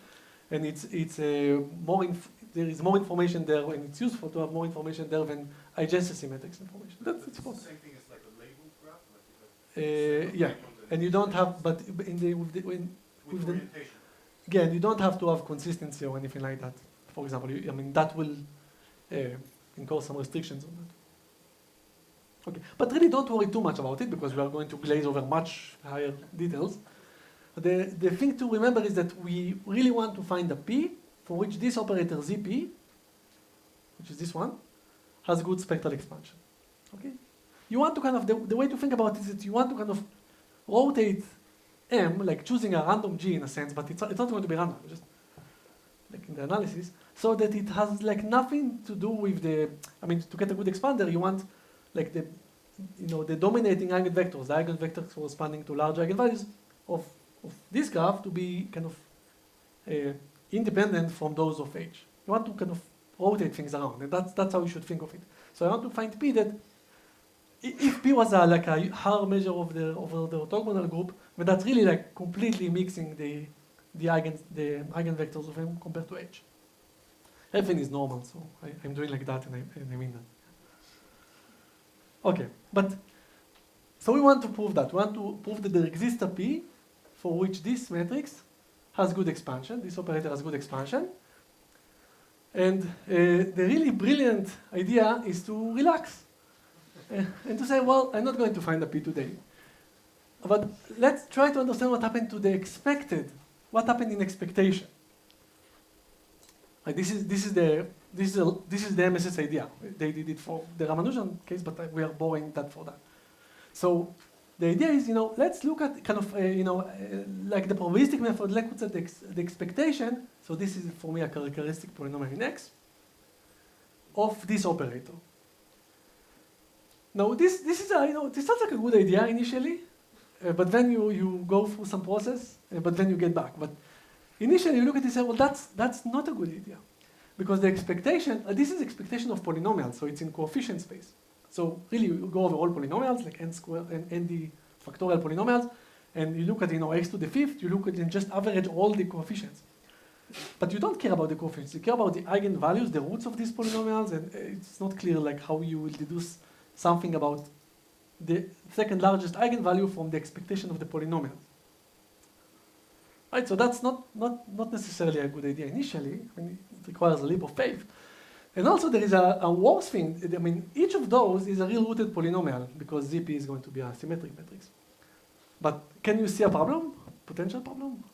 and it's there is more information there, and it's useful to have more information there than adjacency matrix information. That's It's the important. same thing as like a labeled graph, like you have Yeah, icons and you don't have, but in the with with the orientation. again, you don't have to have consistency or anything like that. For example, I mean that will impose some restrictions on that. Okay, but really don't worry too much about it because we are going to glaze over much higher details. The thing to remember is that we really want to find a P for which this operator ZP, which is this one, has good spectral expansion. Okay, you want to kind of the way to think about it is that you want to kind of rotate M, like choosing a random G in a sense, but it's not going to be random, just like in the analysis, so that it has like nothing to do with the. I mean, to get a good expander, you want like the dominating eigenvectors, the eigenvectors corresponding to large eigenvalues of this graph to be kind of independent from those of H. You want to kind of rotate things around, and that's how you should think of it. So I want to find P that if P was like a hard measure of the orthogonal group, but that's really like completely mixing the eigenvectors of M compared to H. Everything is normal, so I'm doing like that, and I mean that. Okay, but so we want to prove that. We want to prove that there exists a P for which this matrix has good expansion. This operator has good expansion. And the really brilliant idea is to relax and to say, well, I'm not going to find a P today. But let's try to understand what happened to the expected, what happened in expectation. Like this is the MSS idea. They did it for the Ramanujan case, but we are borrowing that for that. So the idea is, let's look at kind of, like the probabilistic method. Let's look at the expectation. So this is for me a characteristic polynomial in X of this operator. Now this is this sounds like a good idea initially, but then you go through some process, but then you get back. But initially you look at it and say, well, that's not a good idea, because the expectation, this is expectation of polynomials, so it's in coefficient space. So really you go over all polynomials like n squared and nd factorial polynomials, and you look at x to the fifth, you look at and just average all the coefficients. But you don't care about the coefficients. You care about the eigenvalues, the roots of these polynomials, and it's not clear like how you will deduce something about the second largest eigenvalue from the expectation of the polynomial. Right, so that's not necessarily a good idea initially. I mean, it requires a leap of faith. And also there is a worse thing. I mean, each of those is a real-rooted polynomial because ZP is going to be a symmetric matrix. But can you see a problem? Potential problem?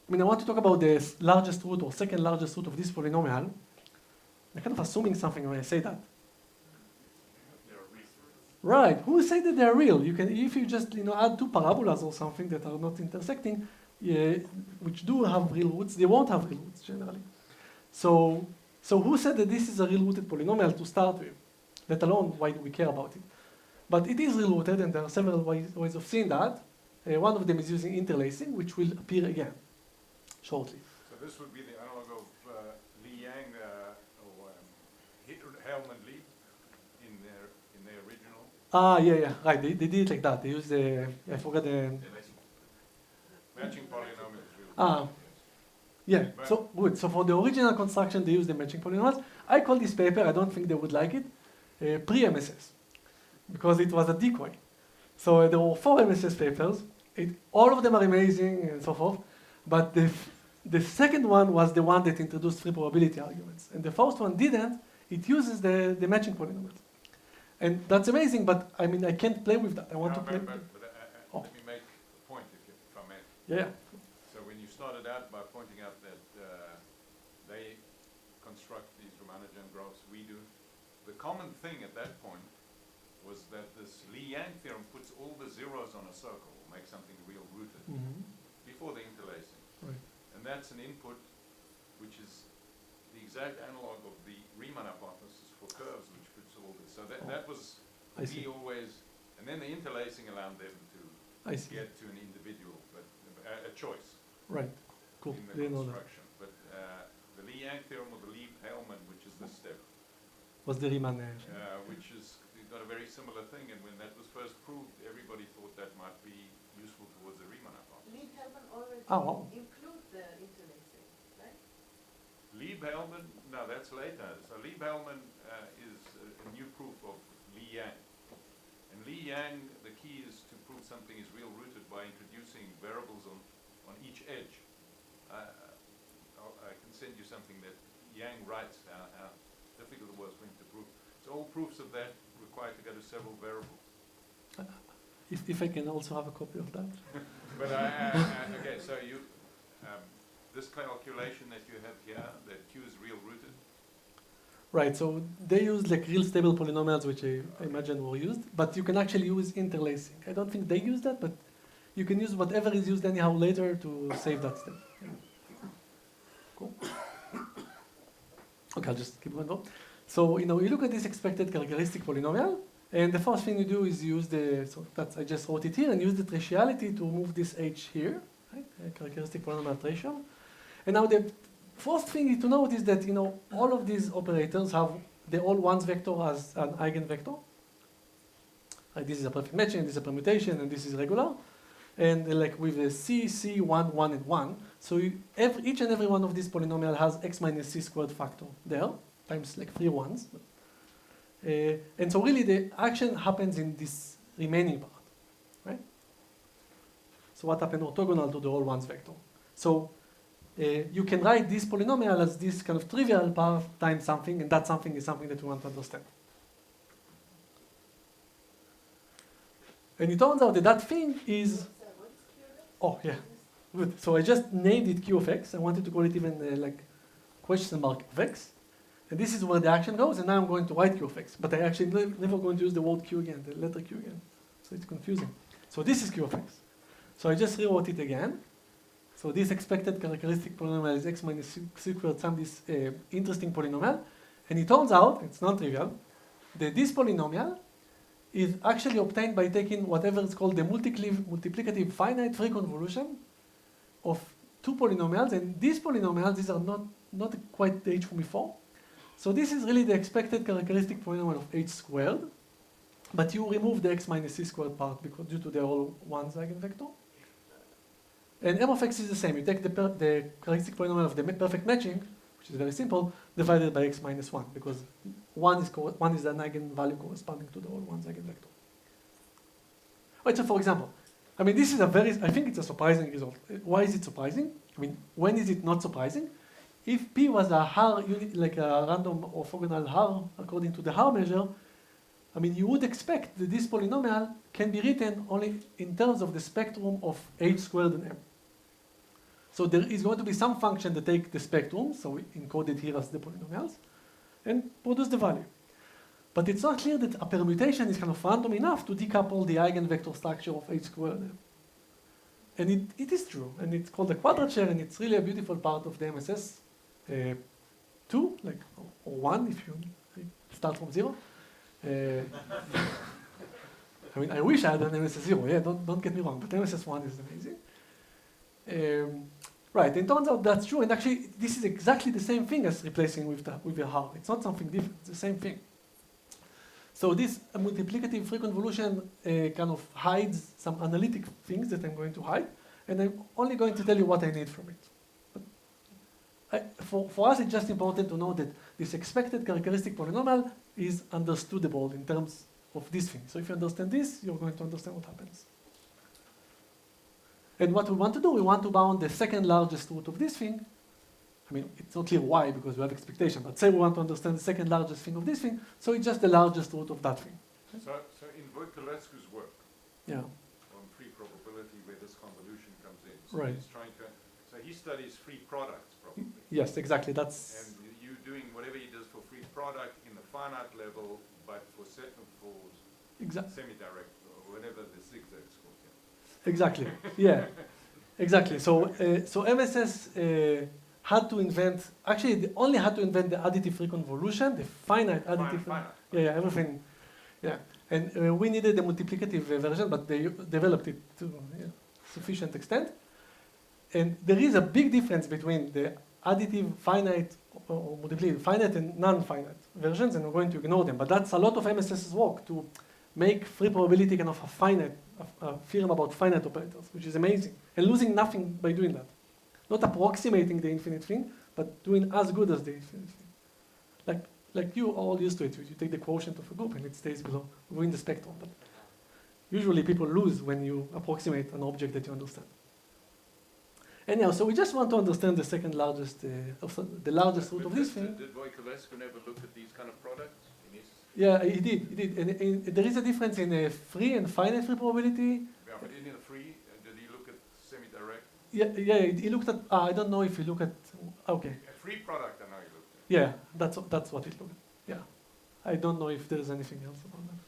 I mean, I want to talk about the largest root or second largest root of this polynomial. I'm kind of assuming something when I say that. Right. Who say that they're real? You can, if you just add two parabolas or something that are not intersecting, which do have real roots, they won't have real roots generally. So who said that this is a real-rooted polynomial to start with? Let alone why do we care about it? But it is real-rooted, and there are several ways of seeing that. One of them is using interlacing, which will appear again shortly. So this would be the analog of Li Yang or Hellman-Lee in their original. Ah, yeah, right. They did it like that. They used I forgot the matching polynomials. Ah, yeah. So good. So for the original construction, they used the matching polynomials. I call this paper. I don't think they would like it. Pre-MSS, because it was a decoy. So there were 4 MSS papers. All of them are amazing and so forth. But the second one was the one that introduced free probability arguments. And the first one didn't. It uses the matching polynomials. And that's amazing, but I mean, I can't play with that. I want to play. Let me make a point, if I may. Yeah. So when you started out by pointing out that they construct these Ramanujan graphs, we do, the common thing at that point was that this Li-Yang theorem puts all the zeros on a circle, or makes something real rooted, before the interlacing. Right. And that's an input which is the exact analog of the Riemann hypothesis for curves, which puts all this. So that was always, and then the interlacing allowed them to get to an individual, but a choice. Right. Cool. In the construction. But the Li-Yang theorem or the Lieb-Hellman, which is this step, was the Riemann. Which is got a very similar thing, and when that was first proved, everybody thought that might be useful towards the Riemann hypothesis. Lieb-Hellman already include the interlacing, right? Lieb-Hellman, no, that's later. So Lieb-Hellman is a new proof of Li-Yang. And Li-Yang, the key is to prove something is real-rooted by introducing variables on each edge. I can send you something that Yang writes how difficult it was for him to prove. So all proofs of that require to go to several variables. If I can also have a copy of that. But okay, so you this calculation that you have here, that Q is real-rooted. Right, so they use like real stable polynomials, which I imagine were used, but you can actually use interlacing. I don't think they use that, but you can use whatever is used anyhow later to save that step. Yeah. Cool. Okay, I'll just keep going on. So, you look at this expected characteristic polynomial, and the first thing you do is use I just wrote it here, and use the triviality to move this h here, right? Characteristic polynomial ratio. And now the first thing to note is that, all of these operators have the all ones vector as an eigenvector. Like this is a perfect matching, this is a permutation, and this is regular. And like with a c, 1, 1, and 1. So each and every one of these polynomial has x minus c squared factor there, times like 3 ones. And so really the action happens in this remaining part, right? So what happened orthogonal to the all ones vector? So you can write this polynomial as this kind of trivial part times something, and that something is something that we want to understand. And it turns out that that thing is... Oh, yeah. Good. So I just named it Q of x. I wanted to call it even like question mark of x. And this is where the action goes, and now I'm going to write Q of x. But I actually never going to use the word Q again, the letter Q again. So it's confusing. So this is Q of x. So I just rewrote it again. So this expected characteristic polynomial is x minus c squared times this interesting polynomial. And it turns out, it's non-trivial, that this polynomial is actually obtained by taking whatever is called the multiplicative finite free convolution of 2 polynomials. And these polynomials, these are not quite the h from before. So this is really the expected characteristic polynomial of h squared. But you remove the x minus c squared part because due to the all ones eigenvector. And m of x is the same. You take the characteristic polynomial of the perfect matching, which is very simple, divided by x minus 1, because 1 is an eigenvalue corresponding to the whole 1's eigenvector. Right, so for example, I mean, this is I think it's a surprising result. Why is it surprising? I mean, when is it not surprising? If P was a Haar unit, like a random orthogonal Haar, according to the Haar measure, I mean, you would expect that this polynomial can be written only in terms of the spectrum of h squared and m. So there is going to be some function that take the spectrum, so we encode it here as the polynomials, and produce the value. But it's not clear that a permutation is kind of random enough to decouple the eigenvector structure of h squared. And it is true, and it's called a quadrature, and it's really a beautiful part of the MSS 2, like, or 1 if you start from 0. I mean, I wish I had an MSS 0, yeah, don't get me wrong, but MSS 1 is amazing. Right, it turns out that's true, and actually this is exactly the same thing as replacing with the Haar. It's not something different, it's the same thing. So this multiplicative free convolution kind of hides some analytic things that I'm going to hide, and I'm only going to tell you what I need from it. But for us, it's just important to know that this expected characteristic polynomial is understandable in terms of this thing. So if you understand this, you're going to understand what happens. And what we want to do, we want to bound the second largest root of this thing. I mean, it's not clear why, because we have expectation, but say we want to understand the second largest thing of this thing, so it's just the largest root of that thing. So in Peled's work, yeah, on free probability where this convolution comes in, so right. he's trying to, so he studies free products probably. Yes, exactly, that's... And you doing whatever he does for free product in the finite level, but for semi-direct, or whatever the Zig-Zag score. Yeah. Exactly, yeah, exactly. So, so MSS had to invent, actually they only had to invent the additive free convolution, the finite additive, yeah, everything, yeah. And we needed the multiplicative version, but they developed it to sufficient extent. And there is a big difference between the additive finite or multiplicative finite and non-finite versions, and we're going to ignore them. But that's a lot of MSS's work to make free probability kind of a finite, a theorem about finite operators, which is amazing, and losing nothing by doing that. Not approximating the infinite thing, but doing as good as the infinite thing. Like you are all used to it. You take the quotient of a group and it stays below, within the spectrum. But usually people lose when you approximate an object that you understand. Anyhow, so we just want to understand the second largest, the largest root of this thing. Did Yuval Peled ever look at these kind of products? Yeah, he did. And there is a difference in free and finite free probability. Yeah, but in the free, did he look at semi-direct? Yeah, he looked at, I don't know if he looked at, okay. A free product, I know he looked at. Yeah, that's what he looked at, yeah. I don't know if there's anything else about that.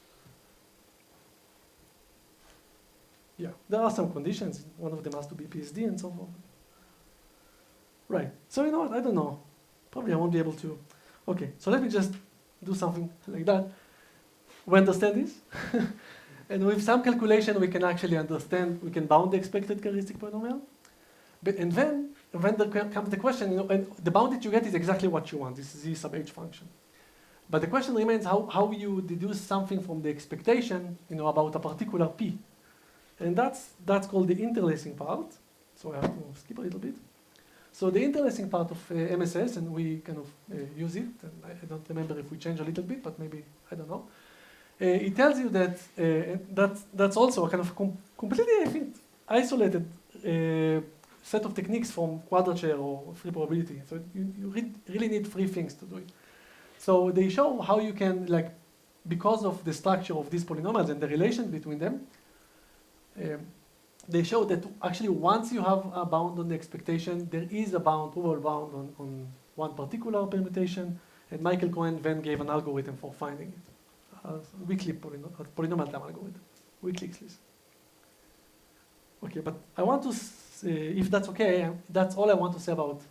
Yeah, there are some conditions. One of them has to be PSD and so forth. Right, so you know what, I don't know. Probably I won't be able to. Okay, so let me just do something like that. We understand this? And with some calculation, we can actually understand, we can bound the expected characteristic polynomial. And then there comes the question, you know, and the bound that you get is exactly what you want. This is Z sub h function. But the question remains how you deduce something from the expectation, you know, about a particular P. And that's called the interlacing part. So I have to skip a little bit. So the interlacing part of MSS, and we kind of use it, and I don't remember if we change a little bit, but maybe, I don't know. It tells you that that's also a kind of completely, I think, isolated set of techniques from quadrature or free probability. So you really need three things to do it. So they show how you can, like, because of the structure of these polynomials and the relation between them, they show that actually once you have a bound on the expectation, there is a bound, overall bound on one particular permutation, and Michael Cohen then gave an algorithm for finding it. A weakly polynomial time algorithm, weakly explicit. Okay, but I want to, if that's okay, that's all I want to say about,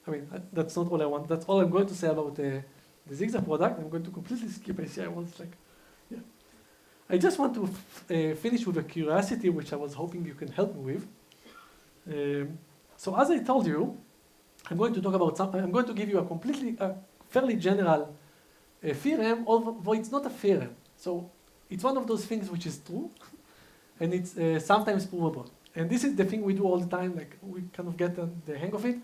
I mean, that's not all I want, that's all I'm going to say about the Zig-Zag product. I'm going to completely skip it. I was like, yeah. I just want to finish with a curiosity, which I was hoping you can help me with. So as I told you, I'm going to talk about something, I'm going to give you a fairly general theorem, although it's not a theorem. So it's one of those things which is true, and it's sometimes provable. And this is the thing we do all the time, like we kind of get the hang of it.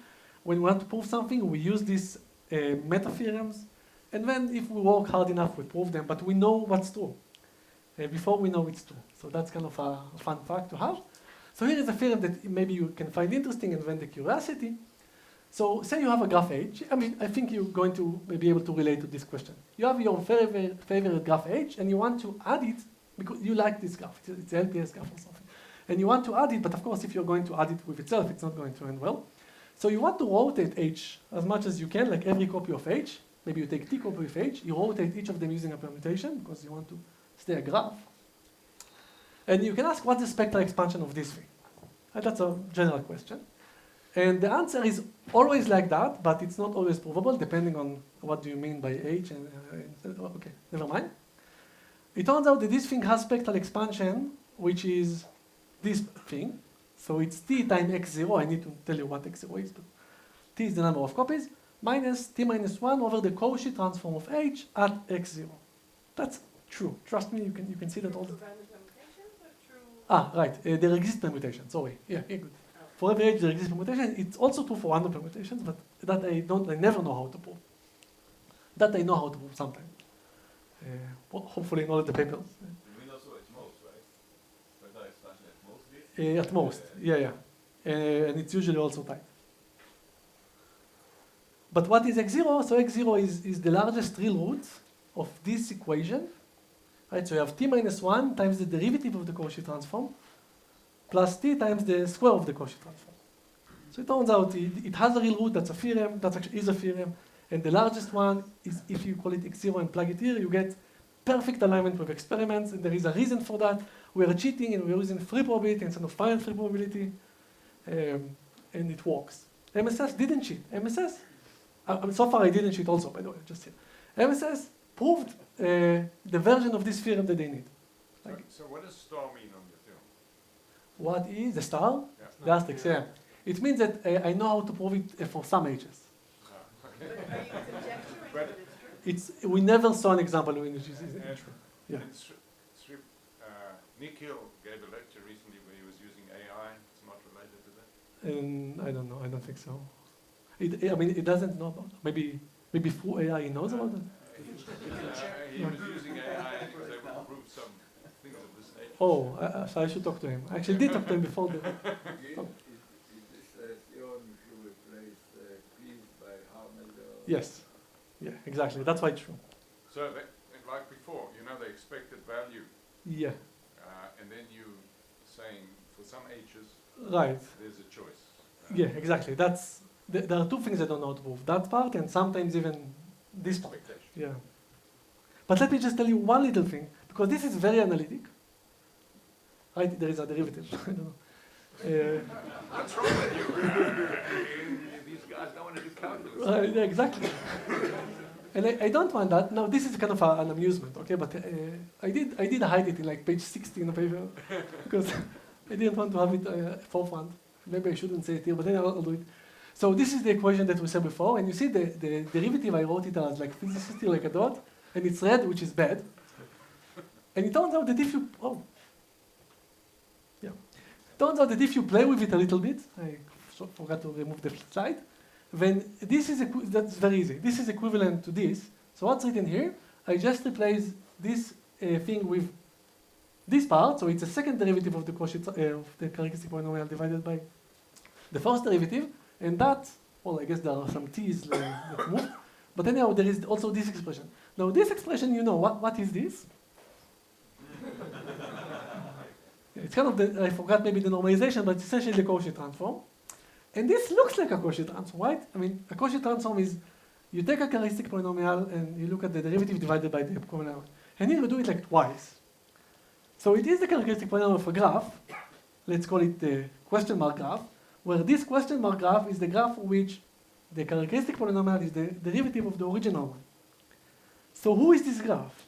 When we want to prove something, we use these meta theorems, and then if we work hard enough, we prove them, but we know what's true before we know it's true. So that's kind of a fun fact to have. So here is a theorem that maybe you can find interesting and then the curiosity. So say you have a graph H. I mean, I think you're going to be able to relate to this question. You have your favorite graph H, and you want to add it because you like this graph. It's an LPS graph or something. And you want to add it, but of course, if you're going to add it with itself, it's not going to end well. So you want to rotate H as much as you can, like every copy of H. Maybe you take T copy of H, you rotate each of them using a permutation because you want to stay a graph. And you can ask, what's the spectral expansion of this thing? And that's a general question. And the answer is always like that, but it's not always provable, depending on what do you mean by H. Okay, never mind. It turns out that this thing has spectral expansion, which is this thing. So it's T times x0. I need to tell you what x0 is, but T is the number of copies, minus T minus 1 over the Cauchy transform of H at x0. That's true. Trust me, you can see that all the time. Ah, right. There exist permutations. Sorry. Yeah, good. For every H there exists permutation. It's also true for random permutations, but that I never know how to prove. That I know how to prove sometimes. Hopefully in all of the papers. You mean also at most, right? Spectral expansion at most? At most, yeah. And it's usually also tight. But what is x0? So x0 is the largest real root of this equation. Right, so you have T minus 1 times the derivative of the Cauchy transform plus T times the square of the Cauchy transform. So it turns out it has a real root, that's a theorem, that actually is a theorem, and the largest one is if you call it x0 and plug it here, you get perfect alignment with experiments, and there is a reason for that. We are cheating and we're using free probability instead of finite free probability, and it works. MSS didn't cheat. MSS, so far I didn't cheat also, by the way, just here. MSS proved the version of this theorem that they need. So what does star mean on your theorem? What is the star? Yeah. The asterisk, yeah. It means that I know how to prove it for some H's. But are you conjecturing that it's true? We never saw an example in which it's true. Yeah. Nikhil gave a lecture recently where he was using AI. It's not related to that? I don't know. I don't think so. It doesn't know about it. Maybe through AI he knows about it. He was using AI and he was able to prove some things of this nature. Oh, so I should talk to him. I actually did talk to him before. Is this theorem if you replace P's by Harmel? Yes. Yeah, exactly. That's why it's true. So, like before, the expected value. Yeah. And then you saying for some H's, right. There's a choice. Yeah, exactly. There are two things I don't know how to prove. That part and sometimes even this part. Yeah. But let me just tell you one little thing, because this is very analytic. Right? There is a derivative. I don't know. What's wrong with you? These guys don't want to do calculus. Yeah, exactly. And I don't want that. Now, this is kind of an amusement, okay? But I did hide it in like page 60 in the paper because I didn't want to have it forefront. Maybe I shouldn't say it here, but then I'll do it. So this is the equation that we said before, and you see the derivative, I wrote it as like physicity, like a dot, and it's red, which is bad. And it turns out that if you, turns out that if you play with it a little bit, I forgot to remove the slide, then this is, that's very easy. This is equivalent to this. So what's written here, I just replace this thing with this part, so it's a second derivative of the Cauchy, of the characteristic polynomial divided by the first derivative, and that, well, I guess there are some t's that move, but anyhow, there is also this expression. Now, this expression, what is this? It's kind of I forgot maybe the normalization, but it's essentially the Cauchy transform. And this looks like a Cauchy transform, right? I mean, a Cauchy transform is, you take a characteristic polynomial and you look at the derivative divided by the polynomial. And here you do it like twice. So it is the characteristic polynomial of a graph, let's call it the question mark graph, where this question mark graph is the graph for which the characteristic polynomial is the derivative of the original one. So who is this graph?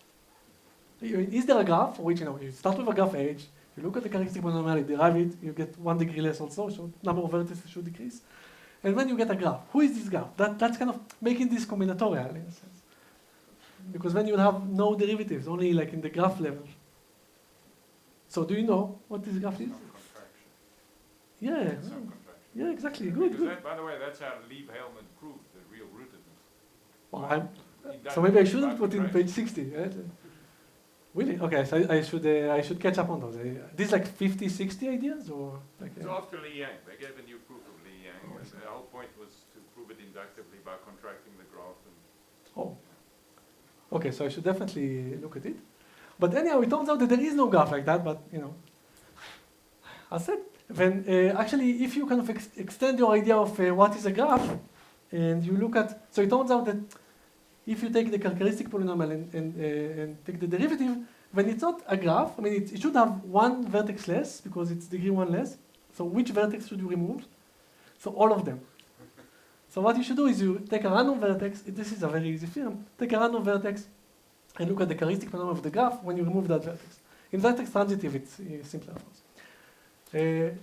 Is there a graph for which, you start with a graph H, you look at the characteristic polynomial, you derive it, you get 1 degree less also, so number of vertices should decrease. And then you get a graph. Who is this graph? That's kind of making this combinatorial in a sense. Because then you have no derivatives, only like in the graph level. So do you know what this graph is? Yeah, subcontraction. yeah, exactly. Good, Because good. that, by the way, that's how Lieb-Hellman proved the real rootedness. Well, He so maybe I did shouldn't by put in contraction. page 60. Right? Really? Okay, so I should catch up on those. These like 50, 60 ideas, or like. So after Li Yang, they gave a new proof of Li Yang. Oh, I And see. the whole point was to prove it inductively by contracting the graph. And Oh. Okay, so I should definitely look at it. But anyhow, it turns out that there is no graph like that. But I said when actually, if you kind of extend your idea of what is a graph, and you look at, so it turns out that if you take the characteristic polynomial and take the derivative, when it's not a graph, I mean, it should have one vertex less because it's degree 1 less. So which vertex should you remove? So all of them. So what you should do is you take a random vertex. This is a very easy theorem. Take a random vertex and look at the characteristic polynomial of the graph when you remove that vertex. In vertex transitive, it's simpler, of course.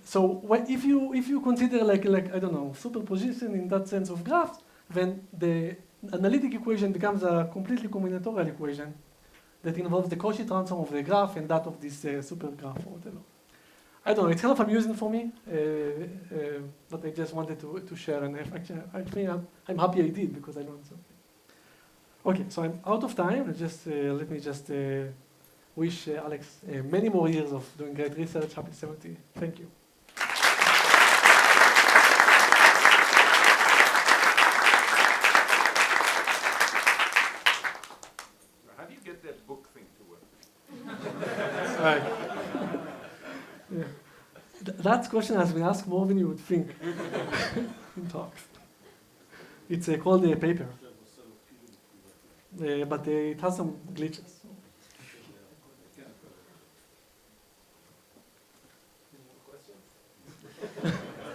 So if you consider like I don't know, superposition in that sense of graphs, then the analytic equation becomes a completely combinatorial equation that involves the Cauchy transform of the graph and that of this super graph or whatever. I don't know, it's kind of amusing for me, but I just wanted to share, and actually, I think I'm happy I did because I learned something. Okay, so I'm out of time. Let me just wish Alex many more years of doing great research. Happy 70. Thank you. how do you get that book thing to work? Right. Yeah. That question has been asked more than you would think in talks. It's called a paper, but it has some glitches.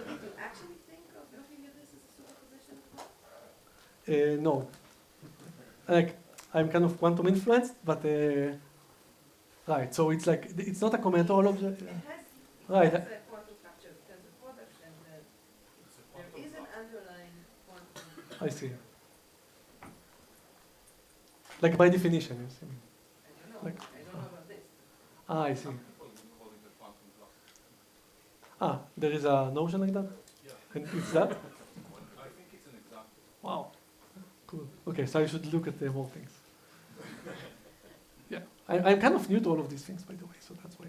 Did you actually think of looking at this as a superposition? No. Like, I'm kind of quantum influenced, but right. So it's like it's not a combinatorial object. It has Right. a quantum structure of tensor products, and there is an underlying quantum. I see. Like by definition, yes. I don't know. Like- I don't know about this. I see. Some people call it a quantum block. There is a notion like that, Yeah. and it's that. I think it's an example. Wow. Cool. Okay, so I should look at more things. Yeah, I'm kind of new to all of these things, by the way, so that's why.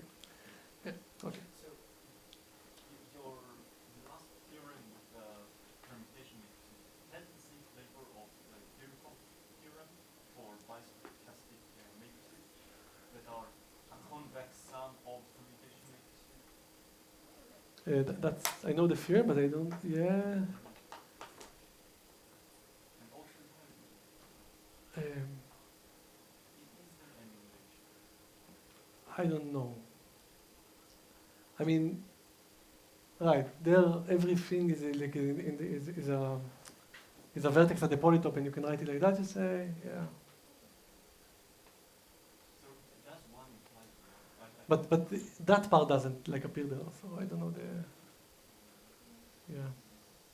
Yeah. Okay. So, your last theorem with the permutation matrices, that's the same flavor of the Birkhoff theorem for bistochastic matrices that are a convex sum of permutation matrices? That's I know the fear, but I don't. Yeah. And also, Um, is there any relation? I don't know. I mean, right there, everything is like is a vertex at the polytope, and you can write it like that. You say, yeah. So, that's one implies. But that part doesn't like appear there, so I don't know the. Yeah.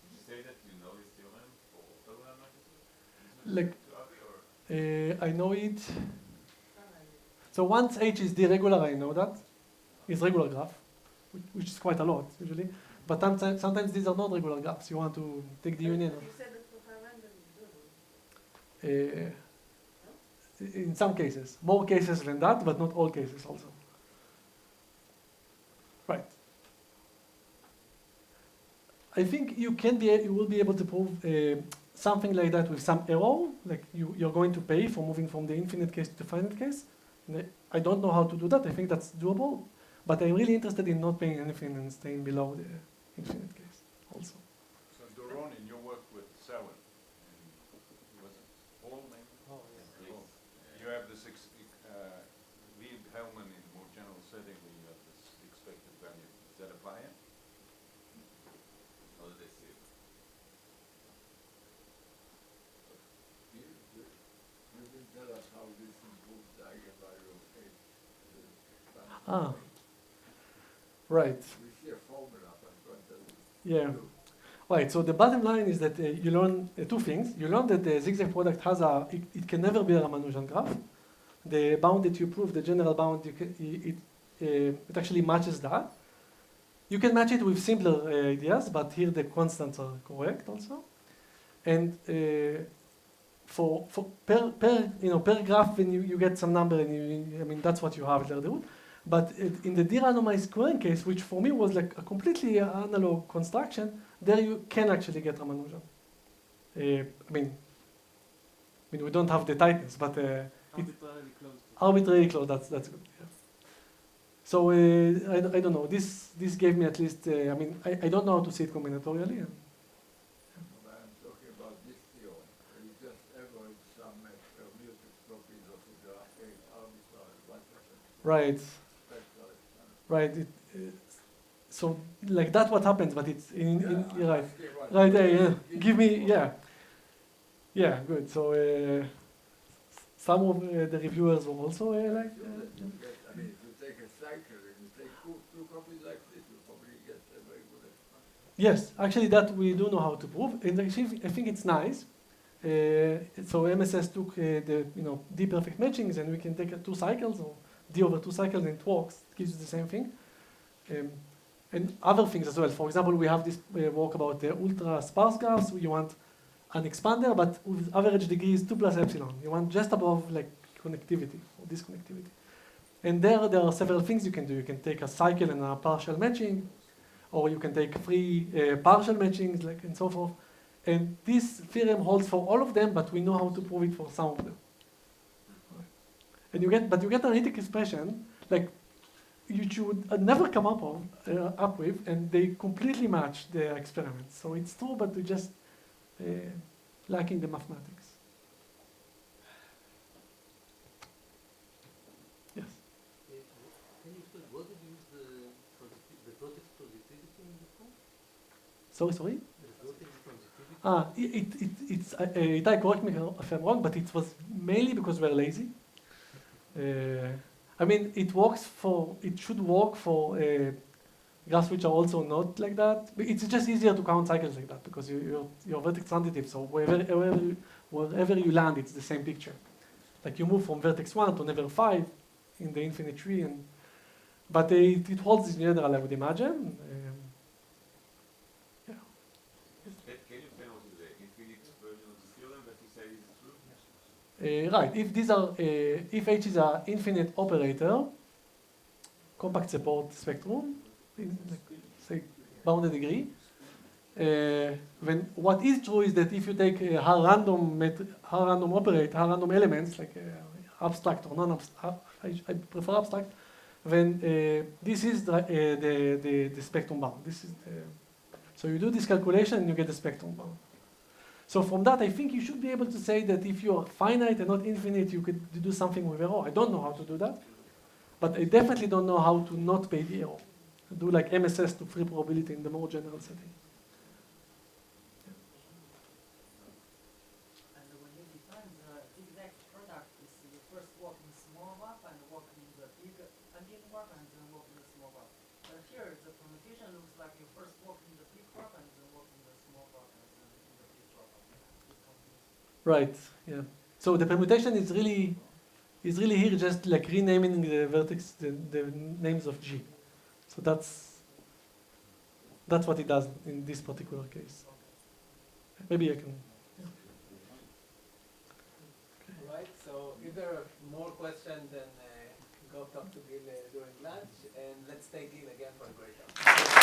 Did you say that you know his theorem for orthogonal matrices? Like, To Avi, or I know it. So once H is D regular, I know that. It's regular graph, which is quite a lot usually. But sometimes these are not regular graphs. You want to take the union. You said that for random you do. In some cases, more cases than that, but not all cases also. Right. I think you will be able to prove something like that with some error, like you're going to pay for moving from the infinite case to the finite case. And I don't know how to do that. I think that's doable, but I'm really interested in not paying anything and staying below the infinite case also. So Doron, in your work with Sauer, was it Paul maybe? Oh, yes. Paul. You have this Lieb-Hellman in more general setting where you have this expected value. Does that apply here? how did they see it? You can tell us how this improves the eigenvalue of H. Right. We see a formula, but what does it Yeah. do? Right. So the bottom line is that you learn two things. You learn that the zigzag product has it can never be a Ramanujan graph. The bound that you prove, the general bound, it actually matches that. You can match it with simpler ideas, but here the constants are correct also. And for per graph, when you get some number, and I mean that's what you have there. But in the de-randomized squaring case, which for me was like a completely analog construction, there you can actually get Ramanujan. I mean, we don't have the tightness, but Arbitrarily close. arbitrarily close. That's good. Yeah. So I don't know. This gave me at least. I mean, I don't know how to see it combinatorially. I'm talking about this theorem. You just average some mutex properties of the graph arbitrary 1%. Right. Right. So like that's what happens, but it's you're right. Right. Yeah. Give me. Yeah. Good. So some of the reviewers were also like. I mean, if you take a cycle and you take two copies like this, you probably get a very good explanation. Yes, actually, that we do know how to prove, and actually, I think it's nice. So MSS took the D perfect matchings, and we can take 2 cycles or D over 2 cycles, and it works. It gives you the same thing. And other things as well. For example, we have this work about the ultra sparse graphs. You want an expander, but with average degree is 2 plus epsilon. You want just above like connectivity or disconnectivity. And there are several things you can do. You can take a cycle and a partial matching, or you can take 3 partial matchings, like and so forth. And this theorem holds for all of them, but we know how to prove it for some of them. And you get analytic expression like you should never come up with, and they completely match the experiments. So it's true, but we just lacking the mathematics. Yes. Can you explain what did you use the vertex positivity in the proof? Sorry? The vertex positivity? It's Itay, correct me if I'm wrong, but it was mainly because we're lazy. I mean, it should work for graphs which are also not like that. It's just easier to count cycles like that because you're vertex transitive, so wherever you land, it's the same picture. Like you move from vertex 1 to never 5 in the infinite tree, but it holds in general, I would imagine. Yeah. Can you explain what is the infinite version of the theorem that you say is true? Right. If H is an infinite operator, compact support spectrum, say bounded degree. When what is true is that if you take random elements like abstract or non-abstract, I prefer abstract, then this is the spectrum bound. So you do this calculation and you get the spectrum bound. So from that, I think you should be able to say that if you are finite and not infinite, you could do something with error. I don't know how to do that, but I definitely don't know how to not pay the error. Do like MSS to free probability in the more general setting. And when you define the zigzag product, is you first work in small graph and work in the big ambient graph and then work in the small graph. But here, the permutation looks like you first work in the big graph and then work in the small graph and then in the big graph. Right. Yeah. So the permutation is really here just like renaming the vertex, the names of G. So that's what it does in this particular case. Maybe I can. Yeah. All right. So if there are more questions, then go talk to Gil during lunch, and let's thank Gil again for a great talk.